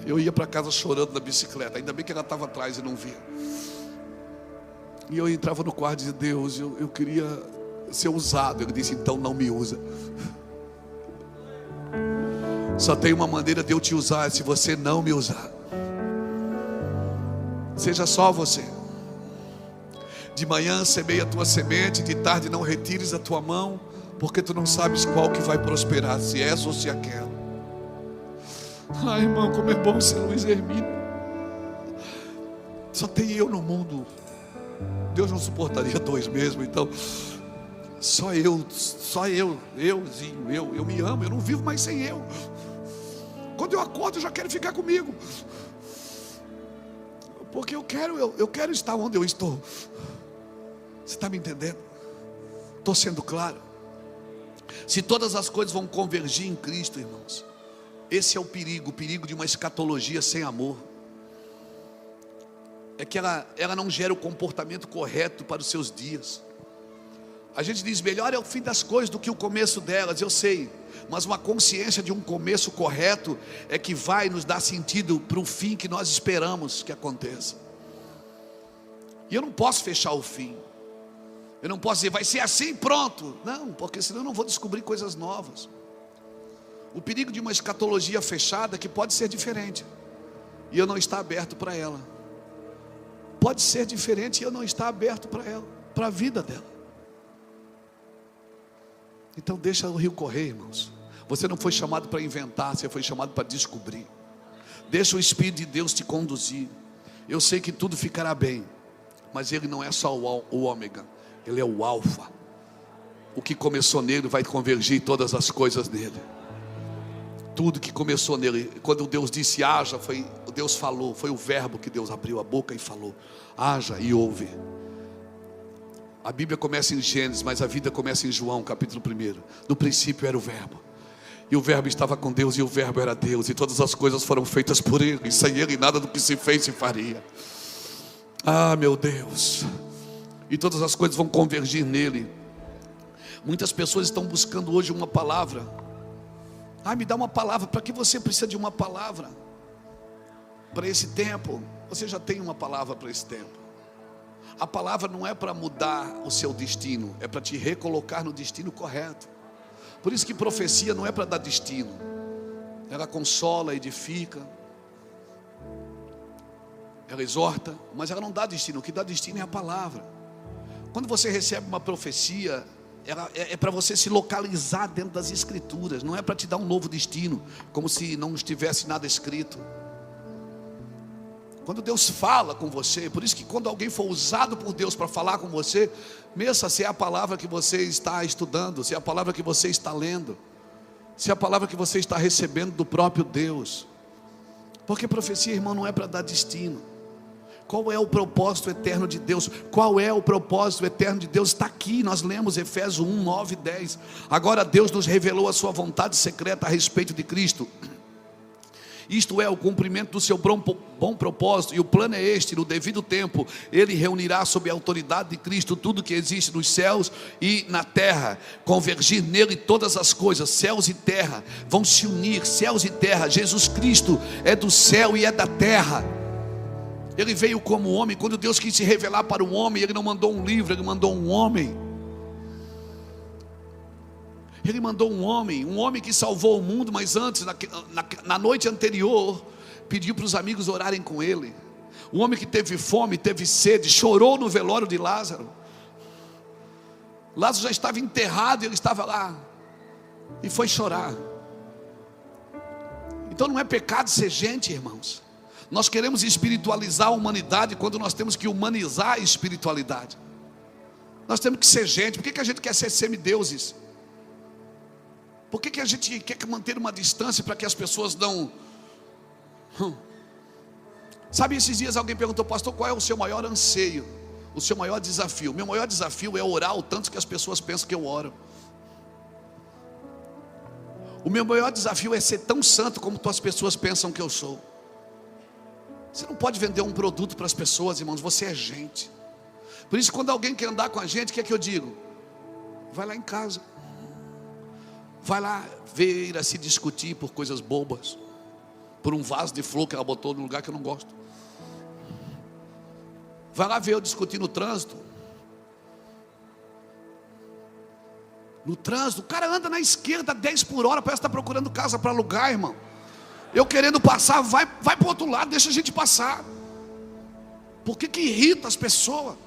Eu ia para casa chorando na bicicleta, ainda bem que ela estava atrás e não via. E eu entrava no quarto e dizia, Deus, eu queria ser usado. Ele disse, então não me usa. Só tem uma maneira de eu te usar, é se você não me usar. Seja só você. De manhã semeia a tua semente, de tarde não retires a tua mão, porque tu não sabes qual que vai prosperar, se essa ou se aquela. Ai, irmão, como é bom ser Luiz Hermínio. Só tem eu no mundo. Deus não suportaria dois mesmo, então euzinho, eu me amo, eu não vivo mais sem eu. Quando eu acordo eu já quero ficar comigo, porque eu quero estar onde eu estou. Você está me entendendo? Estou sendo claro? Se todas as coisas vão convergir em Cristo, irmãos, esse é o perigo de uma escatologia sem amor. É que ela não gera o comportamento correto para os seus dias. A gente diz, melhor é o fim das coisas do que o começo delas, eu sei. Mas uma consciência de um começo correto é que vai nos dar sentido para o fim que nós esperamos que aconteça. E eu não posso fechar o fim. Eu não posso dizer, vai ser assim, pronto. Não, porque senão eu não vou descobrir coisas novas. O perigo de uma escatologia fechada é que pode ser diferente e eu não estar aberto para ela. Pode ser diferente e eu não estar aberto para ela, para a vida dela. Então deixa o rio correr, irmãos. Você não foi chamado para inventar, você foi chamado para descobrir. Deixa o Espírito de Deus te conduzir. Eu sei que tudo ficará bem, mas Ele não é só o ômega, Ele é o alfa. o que começou nele vai convergir todas as coisas nele. Tudo que começou nele. Quando Deus disse haja, Deus falou. Foi o verbo que Deus abriu a boca e falou. Haja e houve. A Bíblia começa em Gênesis, mas a vida começa em João, capítulo 1. No princípio era o verbo, e o verbo estava com Deus, e o verbo era Deus, e todas as coisas foram feitas por ele, e sem ele nada do que se fez se faria. Ah, meu Deus. E todas as coisas vão convergir nele. Muitas pessoas estão buscando hoje uma palavra. Me dá uma palavra. Para que você precisa de uma palavra para esse tempo? Você já tem uma palavra para esse tempo. A palavra não é para mudar o seu destino, é para te recolocar no destino correto. Por isso que profecia não é para dar destino. Ela consola, edifica, ela exorta, mas ela não dá destino. O que dá destino é a palavra. Quando você recebe uma profecia, ela é para você se localizar dentro das escrituras. Não é para te dar um novo destino, como se não estivesse nada escrito. Quando Deus fala com você, por isso que quando alguém for usado por Deus para falar com você, meça se é a palavra que você está estudando, se é a palavra que você está lendo, se é a palavra que você está recebendo do próprio Deus. Porque profecia, irmão, não é para dar destino. Qual é o propósito eterno de Deus? Qual é o propósito eterno de Deus? Está aqui, nós lemos Efésios 1, 9 e 10. Agora Deus nos revelou a sua vontade secreta a respeito de Cristo. Isto é o cumprimento do seu bom propósito, e o plano é este: no devido tempo Ele reunirá sob a autoridade de Cristo tudo que existe nos céus e na terra, convergir nele todas as coisas. Céus e terra vão se unir, céus e terra. Jesus Cristo é do céu e é da terra. Ele veio como homem. Quando Deus quis se revelar para o homem, Ele não mandou um livro, Ele mandou um homem. Ele mandou um homem que salvou o mundo, mas antes, na noite anterior, pediu para os amigos orarem com ele. Um homem que teve fome, teve sede, chorou no velório de Lázaro. Lázaro já estava enterrado e ele estava lá, e foi chorar. Então não é pecado ser gente, irmãos. Nós queremos espiritualizar a humanidade quando nós temos que humanizar a espiritualidade. Nós temos que ser gente. Por que a gente quer ser semideuses? Por que a gente quer manter uma distância para que as pessoas não... Sabe, esses dias alguém perguntou: pastor, qual é o seu maior anseio? O seu maior desafio? Meu maior desafio é orar o tanto que as pessoas pensam que eu oro. O meu maior desafio é ser tão santo como as pessoas pensam que eu sou. Você não pode vender um produto para as pessoas, irmãos. Você é gente. Por isso, quando alguém quer andar com a gente, o que é que eu digo? Vai lá em casa. Vai lá ver a se discutir por coisas bobas, por um vaso de flor que ela botou no lugar que eu não gosto. Vai lá ver eu discutir no trânsito. No trânsito, o cara anda na esquerda 10 por hora, parece que está procurando casa para alugar, irmão. Eu querendo passar, vai para o outro lado, deixa a gente passar. Por que irrita as pessoas?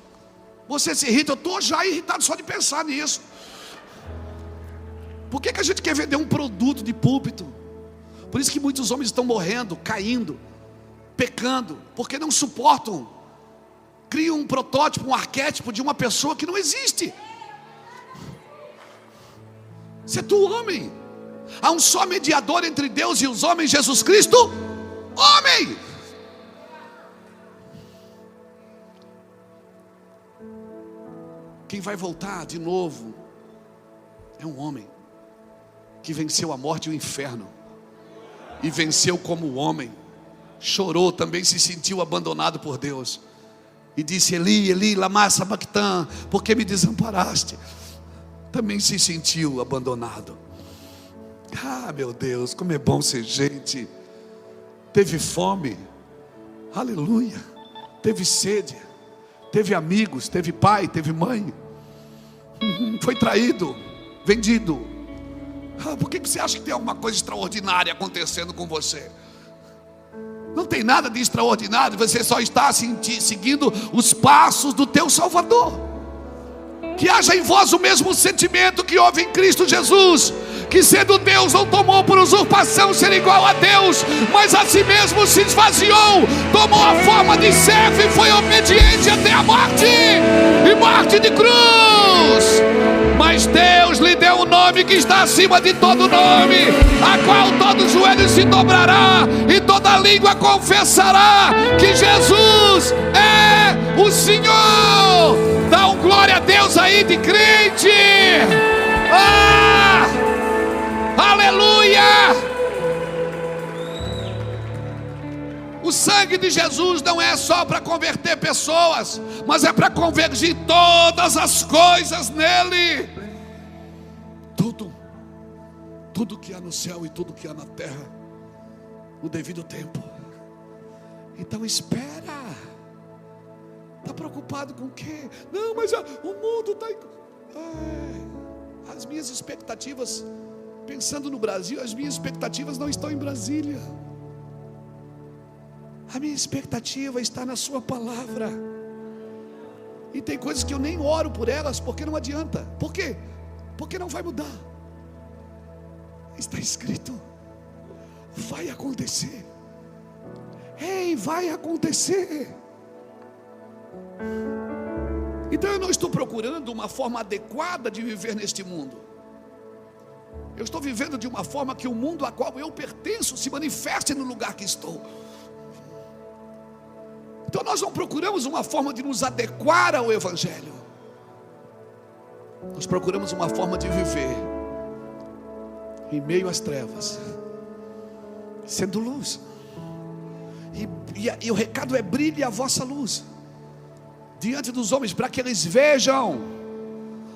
Você se irrita, eu estou já irritado só de pensar nisso. Por que a gente quer vender um produto de púlpito? Por isso que muitos homens estão morrendo, caindo, pecando, porque não suportam. Criam um protótipo, um arquétipo de uma pessoa que não existe. Você é tu, homem. Há um só mediador entre Deus e os homens, Jesus Cristo, homem. Quem vai voltar de novo é um homem que venceu a morte e o inferno, e venceu como homem. Chorou, também se sentiu abandonado por Deus, e disse: Eli, Eli, lama sabachthani, por que me desamparaste? Também se sentiu abandonado. Ah, meu Deus, como é bom ser gente. Teve fome, aleluia. Teve sede, teve amigos, teve pai, teve mãe. Foi traído, vendido. Por que você acha que tem alguma coisa extraordinária acontecendo com você? Não tem nada de extraordinário. Você só está seguindo os passos do teu Salvador. Que haja em vós o mesmo sentimento que houve em Cristo Jesus, que sendo Deus não tomou por usurpação ser igual a Deus, mas a si mesmo se esvaziou, tomou a forma de servo e foi obediente até a morte, e morte de cruz. Mas Deus nome que está acima de todo nome, a qual todo joelho se dobrará e toda língua confessará que Jesus é o Senhor. Dá um glória a Deus aí de crente. Aleluia! O sangue de Jesus não é só para converter pessoas, mas é para convergir todas as coisas nele. Tudo que há no céu e tudo que há na terra, no devido tempo. Então espera. Está preocupado com o quê? Não, mas o mundo está... As minhas expectativas, pensando no Brasil, as minhas expectativas não estão em Brasília. A minha expectativa está na sua palavra. E tem coisas que eu nem oro por elas, porque não adianta. Por quê? Porque não vai mudar. Está escrito: vai acontecer. Ei, vai acontecer. Então eu não estou procurando uma forma adequada de viver neste mundo. Eu estou vivendo de uma forma que o mundo a qual eu pertenço se manifeste no lugar que estou. Então nós não procuramos uma forma de nos adequar ao Evangelho. Nós procuramos uma forma de viver em meio às trevas, sendo luz. E o recado é: brilhe a vossa luz diante dos homens, para que eles vejam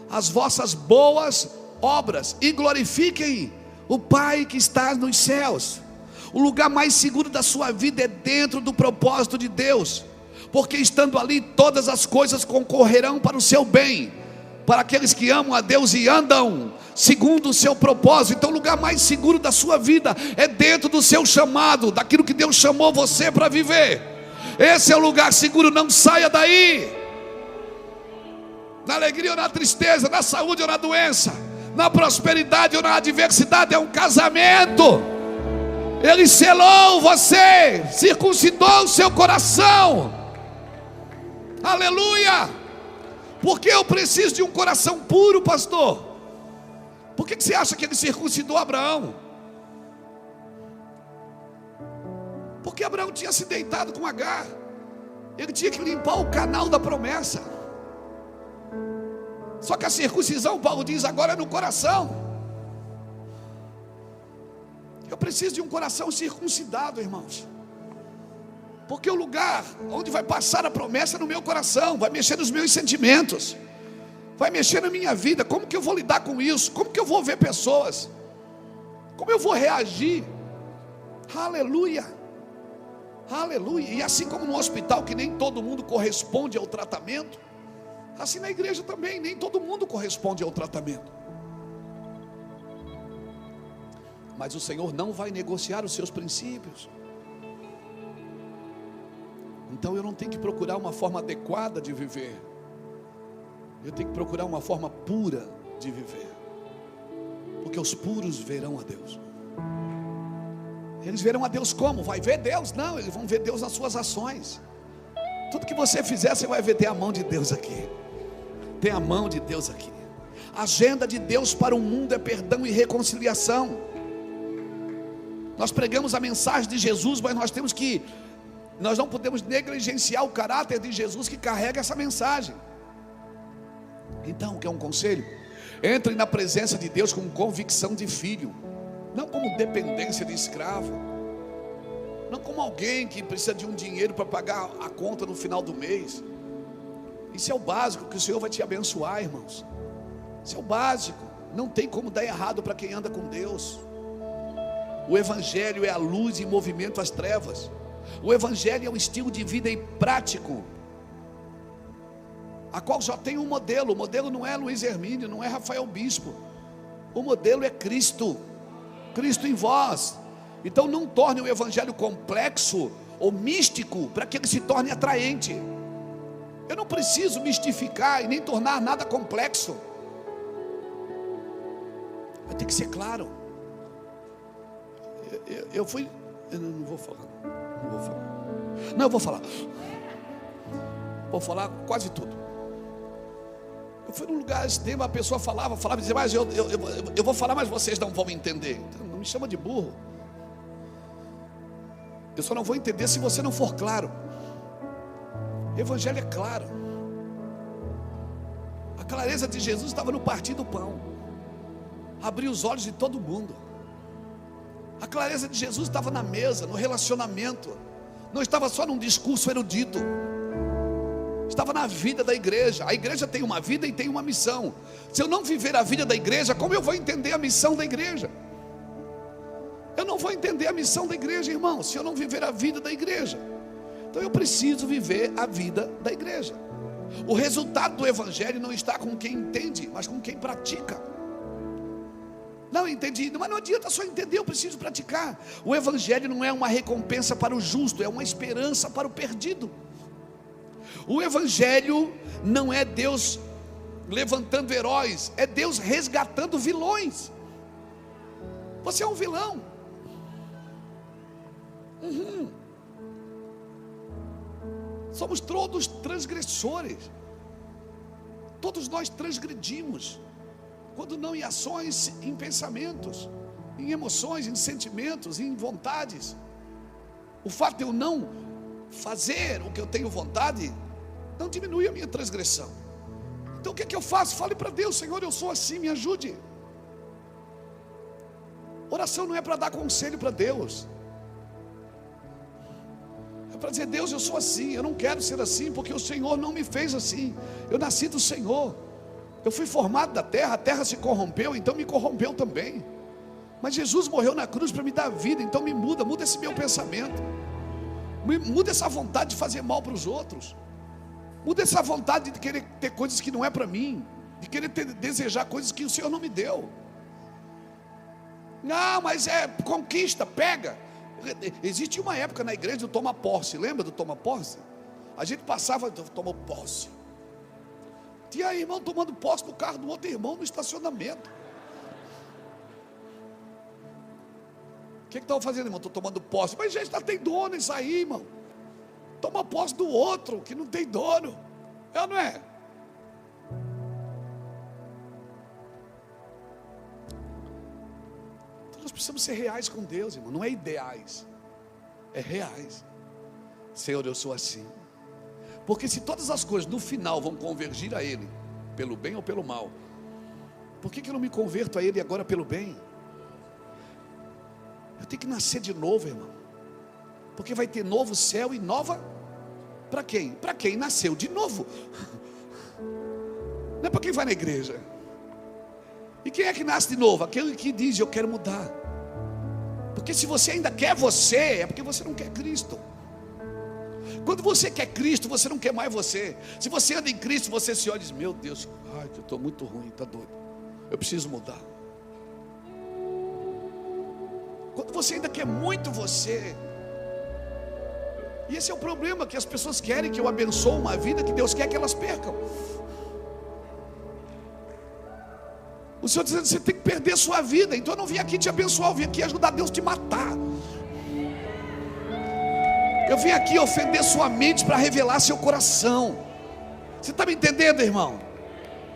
as vossas boas obras e glorifiquem o Pai que está nos céus. O lugar mais seguro da sua vida é dentro do propósito de Deus, porque estando ali todas as coisas concorrerão para o seu bem, para aqueles que amam a Deus e andam segundo o seu propósito. Então o lugar mais seguro da sua vida é dentro do seu chamado, daquilo que Deus chamou você para viver. Esse é o lugar seguro, não saia daí. Na alegria ou na tristeza, na saúde ou na doença, na prosperidade ou na adversidade, é um casamento. Ele selou você, circuncidou o seu coração. Aleluia! Por que eu preciso de um coração puro, pastor? Por que você acha que ele circuncidou Abraão? Porque Abraão tinha se deitado com Agar. Ele tinha que limpar o canal da promessa. Só que a circuncisão, Paulo diz, agora é no coração. Eu preciso de um coração circuncidado, irmãos. Porque o lugar onde vai passar a promessa é no meu coração. Vai mexer nos meus sentimentos, vai mexer na minha vida. Como que eu vou lidar com isso? Como que eu vou ver pessoas? Como eu vou reagir? Aleluia, aleluia. E assim como no hospital que nem todo mundo corresponde ao tratamento, assim na igreja também, nem todo mundo corresponde ao tratamento. Mas o Senhor não vai negociar os seus princípios. Então eu não tenho que procurar uma forma adequada de viver. Eu tenho que procurar uma forma pura de viver. Porque os puros verão a Deus. Eles verão a Deus como? Vai ver Deus? Não, eles vão ver Deus nas suas ações. Tudo que você fizer, você vai ver, tem a mão de Deus aqui. Tem a mão de Deus aqui. A agenda de Deus para o mundo é perdão e reconciliação. Nós pregamos a mensagem de Jesus, mas nós não podemos negligenciar o caráter de Jesus que carrega essa mensagem. Então, quer um conselho? Entre na presença de Deus com convicção de filho, não como dependência de escravo, não como alguém que precisa de um dinheiro para pagar a conta no final do mês. Isso é o básico que o Senhor vai te abençoar, irmãos. Isso é o básico. Não tem como dar errado para quem anda com Deus. O Evangelho é a luz em movimento às trevas. O Evangelho é um estilo de vida e prático, a qual só tem um modelo. O modelo não é Luiz Hermínio, não é Rafael Bispo. O modelo é Cristo. Cristo em vós. Então não torne o Evangelho complexo ou místico para que ele se torne atraente. Eu não preciso mistificar e nem tornar nada complexo. Eu tenho que ser claro. Eu não vou falar. Não, eu vou falar. Vou falar quase tudo. Eu fui num lugar esse tempo, a pessoa falava e dizia, mas eu vou falar, mas vocês não vão entender. Então, não me chama de burro. Eu só não vou entender se você não for claro. O evangelho é claro. A clareza de Jesus estava no partir do pão, abrir os olhos de todo mundo. A clareza de Jesus estava na mesa, no relacionamento. Não estava só num discurso erudito. Estava na vida da igreja. A igreja tem uma vida e tem uma missão. Se eu não viver a vida da igreja, como eu vou entender a missão da igreja? Eu não vou entender a missão da igreja, irmão, se eu não viver a vida da igreja. Então eu preciso viver a vida da igreja. O resultado do evangelho não está com quem entende, mas com quem pratica. Não entendi, mas não adianta só entender, eu preciso praticar. O evangelho não é uma recompensa para o justo, é uma esperança para o perdido. O evangelho não é Deus levantando heróis, é Deus resgatando vilões. Você é um vilão. Somos todos transgressores. Todos nós transgredimos. Quando não em ações, em pensamentos, em emoções, em sentimentos, em vontades. O fato de eu não fazer o que eu tenho vontade não diminui a minha transgressão. Então o que é que eu faço? Fale para Deus: Senhor, eu sou assim, me ajude. Oração não é para dar conselho para Deus, é para dizer: Deus, eu sou assim, eu não quero ser assim, porque o Senhor não me fez assim. Eu nasci do Senhor, eu fui formado da terra, a terra se corrompeu, então me corrompeu também. Mas Jesus morreu na cruz para me dar vida, então me muda esse meu pensamento, muda essa vontade de fazer mal para os outros, muda essa vontade de querer ter coisas que não é para mim, de querer desejar coisas que o Senhor não me deu. Não, mas é conquista, pega. Existe uma época na igreja do toma posse, lembra do toma posse? A gente passava, tomou posse. Tinha irmão tomando posse do carro do outro irmão no estacionamento. O que estava fazendo, irmão? Estou tomando posse. Mas gente, já tem dono isso aí, irmão. Toma posse do outro que não tem dono. É ou não é? Então nós precisamos ser reais com Deus, irmão. Não é ideais, é reais. Senhor, eu sou assim. Porque se todas as coisas no final vão convergir a Ele, pelo bem ou pelo mal, por que eu não me converto a Ele agora pelo bem? Eu tenho que nascer de novo, irmão. Porque vai ter novo céu e nova. Para quem? Para quem nasceu de novo. Não é para quem vai na igreja. E quem é que nasce de novo? Aquele que diz: eu quero mudar. Porque se você ainda quer você, é porque você não quer Cristo. Quando você quer Cristo, você não quer mais você. Se você anda em Cristo, você se olha e diz: meu Deus, eu estou muito ruim, está doido, eu preciso mudar. Quando você ainda quer muito você, e esse é o problema, que as pessoas querem que eu abençoe uma vida que Deus quer que elas percam. O Senhor dizendo: você tem que perder sua vida. Então eu não vim aqui te abençoar, eu vim aqui ajudar Deus a te matar. Eu vim aqui ofender sua mente para revelar seu coração. Você está me entendendo, irmão?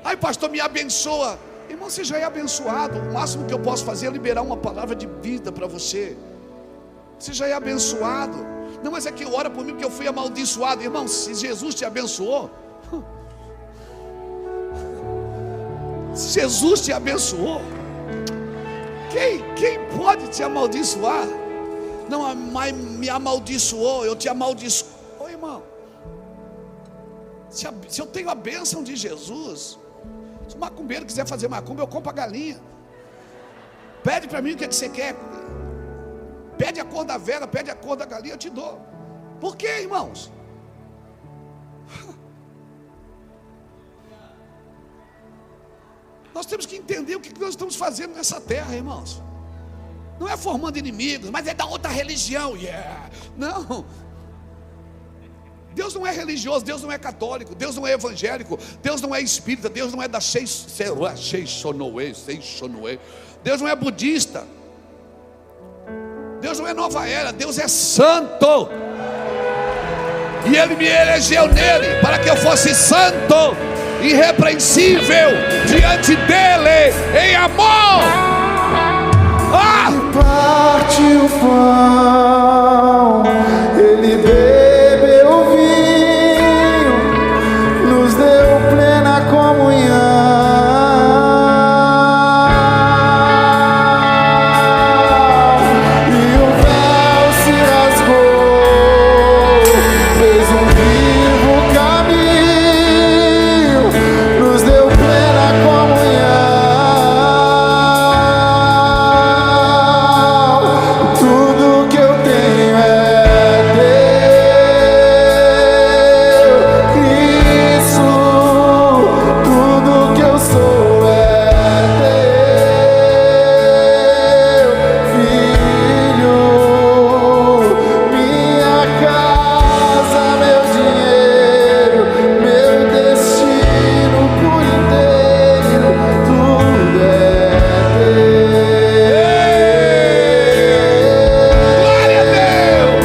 Ai, pastor, me abençoa. Irmão, você já é abençoado. O máximo que eu posso fazer é liberar uma palavra de vida para você. Você já é abençoado. Não, mas é que ora por mim porque eu fui amaldiçoado. Irmão, se Jesus te abençoou, se Jesus te abençoou, quem pode te amaldiçoar? Não, a mãe me amaldiçoou, eu te amaldiçoo. Ô irmão, se eu tenho a bênção de Jesus, se o macumbeiro quiser fazer macumba, eu compro a galinha. Pede para mim o que é que você quer. Pede a cor da vela, pede a cor da galinha, eu te dou. Por quê, irmãos? Nós temos que entender o que nós estamos fazendo nessa terra, irmãos. Não é formando inimigos, mas é da outra religião. Não. Deus não é religioso, Deus não é católico, Deus não é evangélico, Deus não é espírita, Deus não é da Deus não é budista, Deus não é nova era, Deus é santo. E Ele me elegeu nele para que eu fosse santo. irrepreensível diante dele, em amor. Parte o pão, ele bebeu o vinho, nos deu plena comunhão. E o véu se rasgou, fez um vivo caminho, nos deu plena comunhão. Tudo que eu tenho é teu, Cristo. Tudo que eu sou é teu, Filho. Minha casa, meu dinheiro, meu destino por inteiro, tudo é Glória a Deus.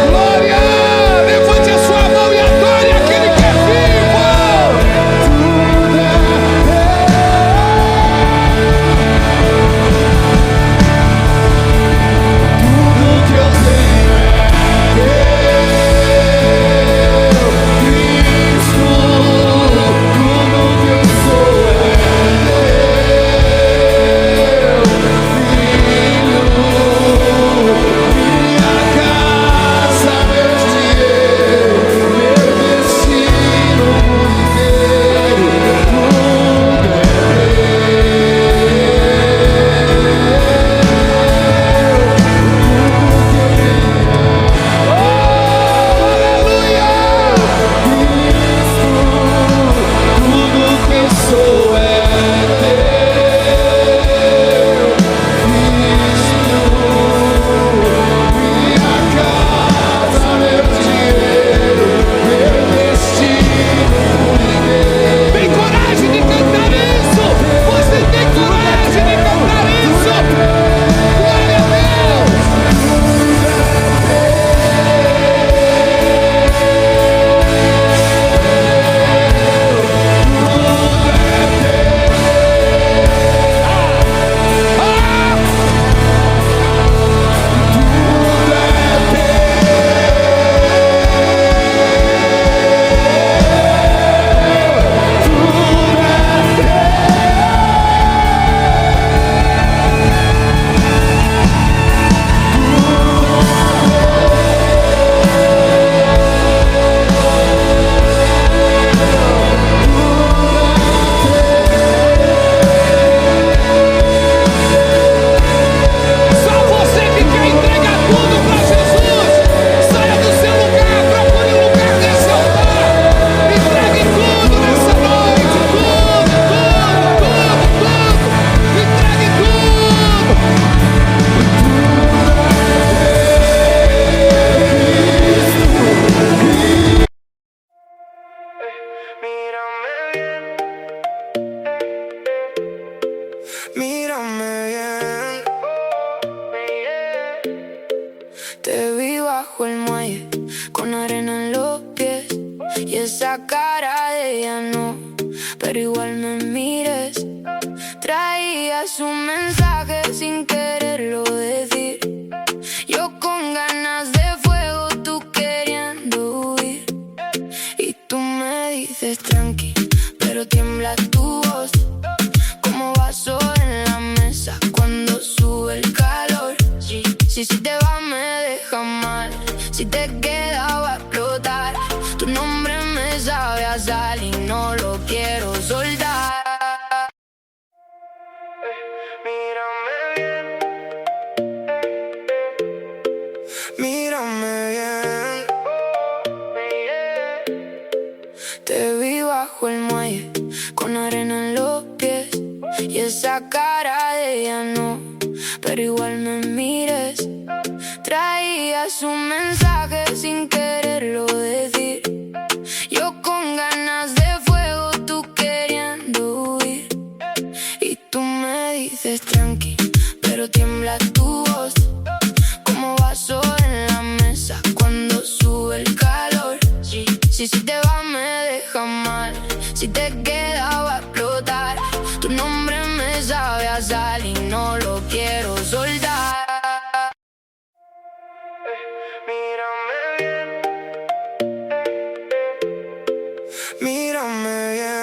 Glória! Levante a sua mão e adore aquele que é vivo. Tudo que eu tenho é teu, Cristo. Tudo que eu sou é teu, Filho. Minha casa, meu dinheiro, meu destino por inteiro, tudo é tudo que eu sou é teu, Cristo. Minha casa, meu dinheiro, meu destino por inteiro. Tem coragem de cantar isso? Você tem coragem de cantar isso? Glória a Deus! Só você que quer entregar tudo para Jesus, saia do seu lugar, procure um lugar nesse altar, entregue tudo nessa noite, tudo, entregue tudo. Mírame bien, te vi bajo el muelle con arena en los pies y esa cara de ella no, pero igual me mires. Traías un mensaje sin quererlo decir, yo con ganas de fuego, tú queriendo huir. Y tú me dices tranqui, pero tiembla tu voz como vaso en la mesa cuando sube el calor. Si te va me deja mal, si te queda va a explotar. Tú no no lo quiero soltar. Mírame bien. Te vi bajo el muelle con arena en los pies y esa cara de ella no, pero igual me mires. Traías un mensaje sin quererlo decir. Yo con ganas de fuego, tú queriendo huir. Y tú me dices tranqui, pero tiembla tu voz como vaso en la mesa cuando sube el calor. Si te va me deja mal, si te queda va a explotar. Tu nombre me sabe a sal y no lo quiero soltar. Mírame bien.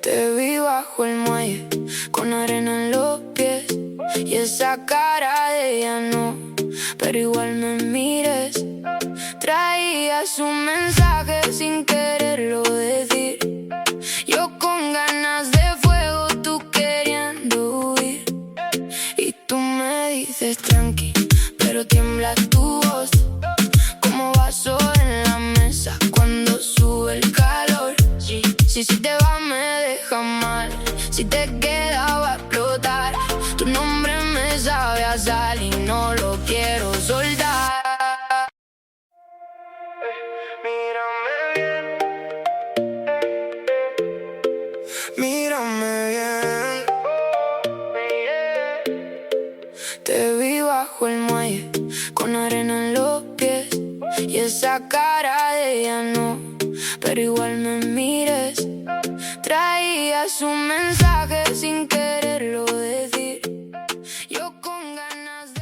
Te vi bajo el muelle con arena en los pies y esa cara de ella no, pero igual me mires. Traías un mensaje sin quererlo decir. Yo con ganas de fuego, tú queriendo huir. Y tú me dices tranqui, pero tiembla tu voz como vaso en la mesa cuando sube el calor. Si te va me deja mal, si te queda va a explotar. Tu nombre me sabe a sal y no lo quiero soltar. Mírame bien. Te vi bajo el muelle con arena en los pies y esa cara de ella no, pero igual me mires. Traías un mensaje sin quererlo decir. Yo con ganas de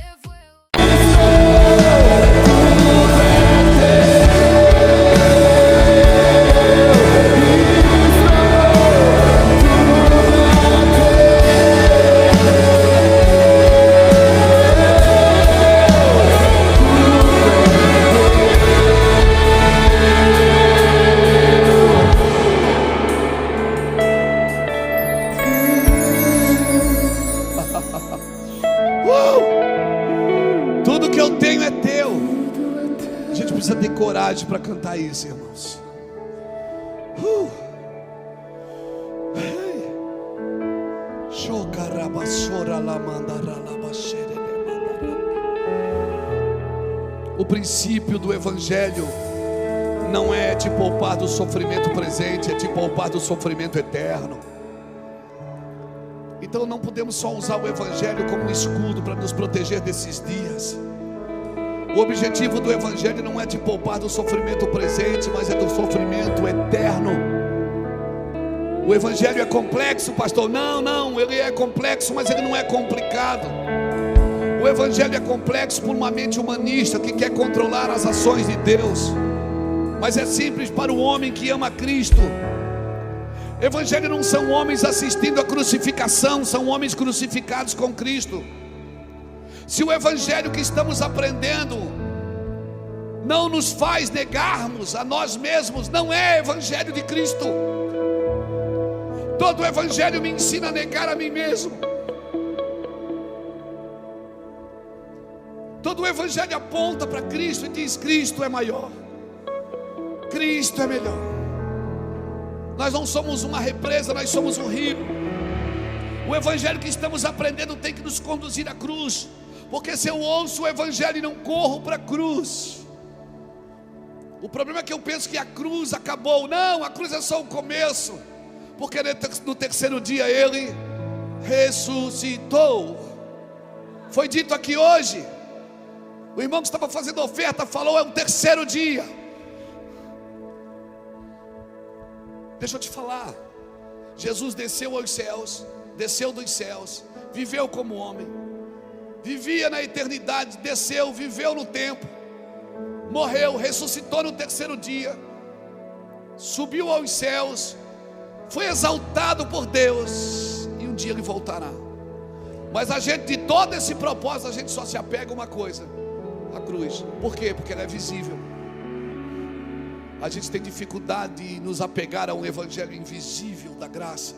Tudo que eu tenho é teu. A gente precisa ter coragem para cantar isso, irmãos. O princípio do Evangelho não é te poupar do sofrimento presente, é te poupar do sofrimento eterno. Então não podemos só usar o Evangelho como um escudo para nos proteger desses dias. O objetivo do Evangelho não é te poupar do sofrimento presente, mas é do sofrimento eterno. O Evangelho é complexo, pastor? Não, ele é complexo, mas ele não é complicado. O Evangelho é complexo por uma mente humanista que quer controlar as ações de Deus, mas é simples para o homem que ama Cristo. Evangelho não são homens assistindo à crucificação, são homens crucificados com Cristo. Se o Evangelho que estamos aprendendo não nos faz negarmos a nós mesmos, não é Evangelho de Cristo. Todo o Evangelho me ensina a negar a mim mesmo. Todo o Evangelho aponta para Cristo e diz: Cristo é maior, Cristo é melhor. Nós não somos uma represa, nós somos um rio. O Evangelho que estamos aprendendo tem que nos conduzir à cruz, porque se eu ouço o Evangelho e não corro para a cruz, o problema é que eu penso que a cruz acabou. Não, a cruz é só o começo, porque no terceiro dia Ele ressuscitou. Foi dito aqui hoje, o irmão que estava fazendo oferta falou: é o terceiro dia. Deixa eu te falar, Jesus desceu aos céus, desceu dos céus, viveu como homem, vivia na eternidade, desceu, viveu no tempo, morreu, ressuscitou no terceiro dia, subiu aos céus, foi exaltado por Deus, e um dia Ele voltará. Mas a gente, de todo esse propósito, a gente só se apega a uma coisa: a cruz. Por quê? Porque ela é visível. A gente tem dificuldade de nos apegar a um evangelho invisível da graça,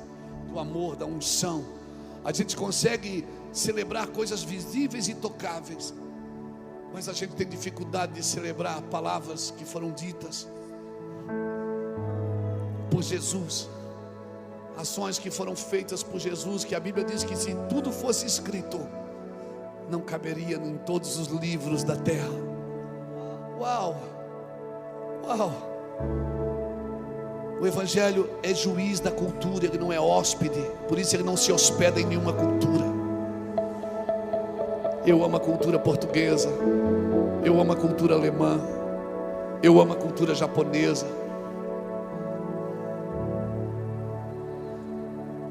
do amor, da unção. A gente consegue celebrar coisas visíveis e tocáveis, mas a gente tem dificuldade de celebrar palavras que foram ditas por Jesus, ações que foram feitas por Jesus, que a Bíblia diz que se tudo fosse escrito, não caberia em todos os livros da terra. Uau! Uau! O Evangelho é juiz da cultura, ele não é hóspede, por isso ele não se hospeda em nenhuma cultura. Eu amo a cultura portuguesa, eu amo a cultura alemã, eu amo a cultura japonesa.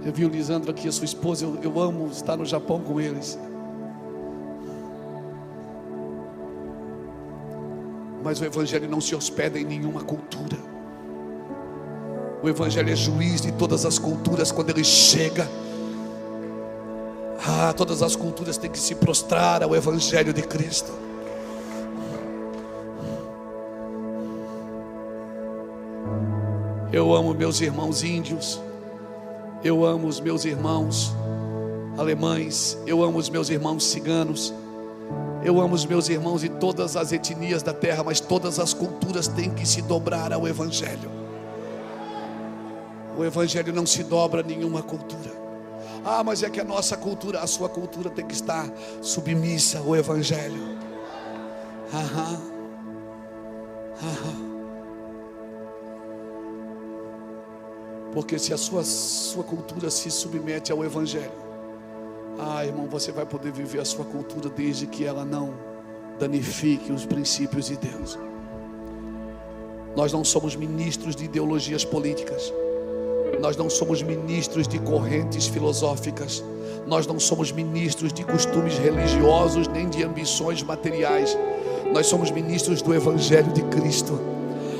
Eu vi o Lisandro aqui, a sua esposa, eu amo estar no Japão com eles. Mas o Evangelho não se hospeda em nenhuma cultura. O Evangelho é juiz de todas as culturas. Quando ele chega, todas as culturas têm que se prostrar ao Evangelho de Cristo. Eu amo meus irmãos índios, eu amo os meus irmãos alemães, eu amo os meus irmãos ciganos, eu amo os meus irmãos de todas as etnias da terra, mas todas as culturas têm que se dobrar ao Evangelho. O Evangelho não se dobra a nenhuma cultura. Mas é que a nossa cultura, a sua cultura tem que estar submissa ao Evangelho. Porque se a sua cultura se submete ao Evangelho, irmão, você vai poder viver a sua cultura desde que ela não danifique os princípios de Deus. Nós não somos ministros de ideologias políticas, nós não somos ministros de correntes filosóficas, nós não somos ministros de costumes religiosos nem de ambições materiais. Nós somos ministros do Evangelho de Cristo,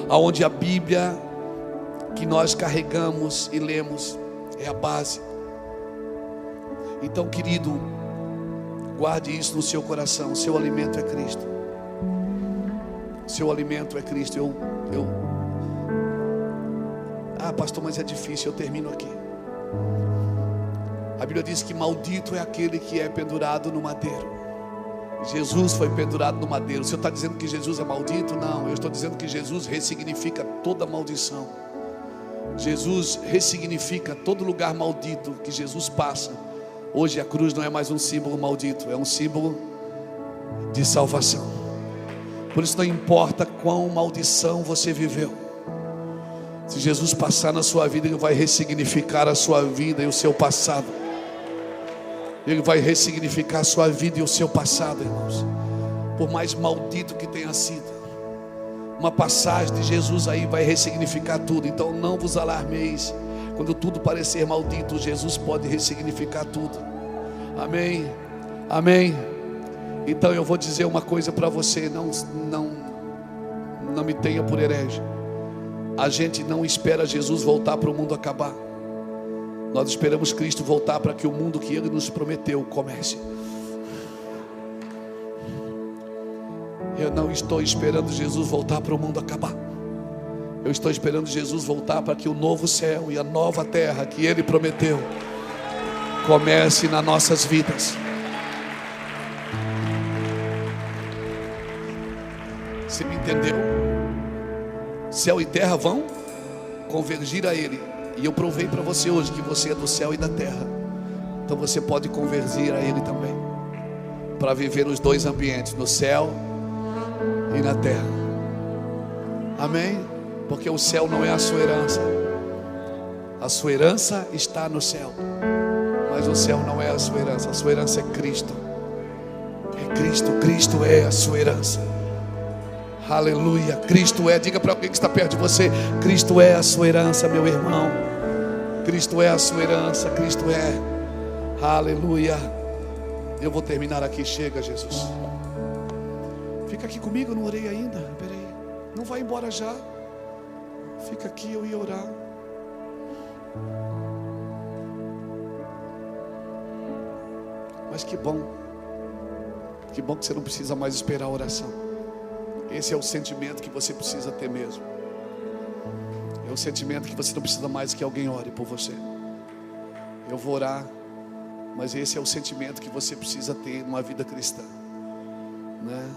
aonde a Bíblia que nós carregamos e lemos é a base. Então, querido, guarde isso no seu coração. Seu alimento é Cristo. Seu alimento é Cristo. Pastor, mas é difícil, eu termino aqui. A Bíblia diz que maldito é aquele que é pendurado no madeiro. Jesus foi pendurado no madeiro. O senhor está dizendo que Jesus é maldito? Não, eu estou dizendo que Jesus ressignifica toda maldição. Jesus ressignifica todo lugar maldito que Jesus passa. Hoje a cruz não é mais um símbolo maldito, é um símbolo de salvação. Por isso não importa quão maldição você viveu, se Jesus passar na sua vida, Ele vai ressignificar a sua vida e o seu passado. Ele vai ressignificar a sua vida e o seu passado, irmãos. Por mais maldito que tenha sido, uma passagem de Jesus aí vai ressignificar tudo. Então não vos alarmeis. Quando tudo parecer maldito, Jesus pode ressignificar tudo. Amém? Amém? Então eu vou dizer uma coisa para você. Não me tenha por herege. A gente não espera Jesus voltar para o mundo acabar. Nós esperamos Cristo voltar para que o mundo que Ele nos prometeu comece. Eu não estou esperando Jesus voltar para o mundo acabar. Eu estou esperando Jesus voltar para que o novo céu e a nova terra que Ele prometeu comece nas nossas vidas. Você me entendeu? Céu e terra vão convergir a Ele. E eu provei para você hoje que você é do céu e da terra. Então você pode convergir a Ele também, para viver nos dois ambientes, no céu e na terra. Amém? Porque o céu não é a sua herança. A sua herança está no céu, mas o céu não é a sua herança. A sua herança é Cristo. É Cristo. Cristo é a sua herança. Aleluia. Cristo é. Diga para alguém que está perto de você: Cristo é a sua herança, meu irmão. Cristo é a sua herança. Cristo é. Aleluia. Eu vou terminar aqui. Chega, Jesus. Fica aqui comigo, eu não orei ainda. Peraí, não vai embora já. Fica aqui, eu ia orar. Mas que bom que você não precisa mais esperar a oração. Esse é o sentimento que você precisa ter mesmo. É o sentimento que você não precisa mais que alguém ore por você. Eu vou orar, mas esse é o sentimento que você precisa ter numa vida cristã, né?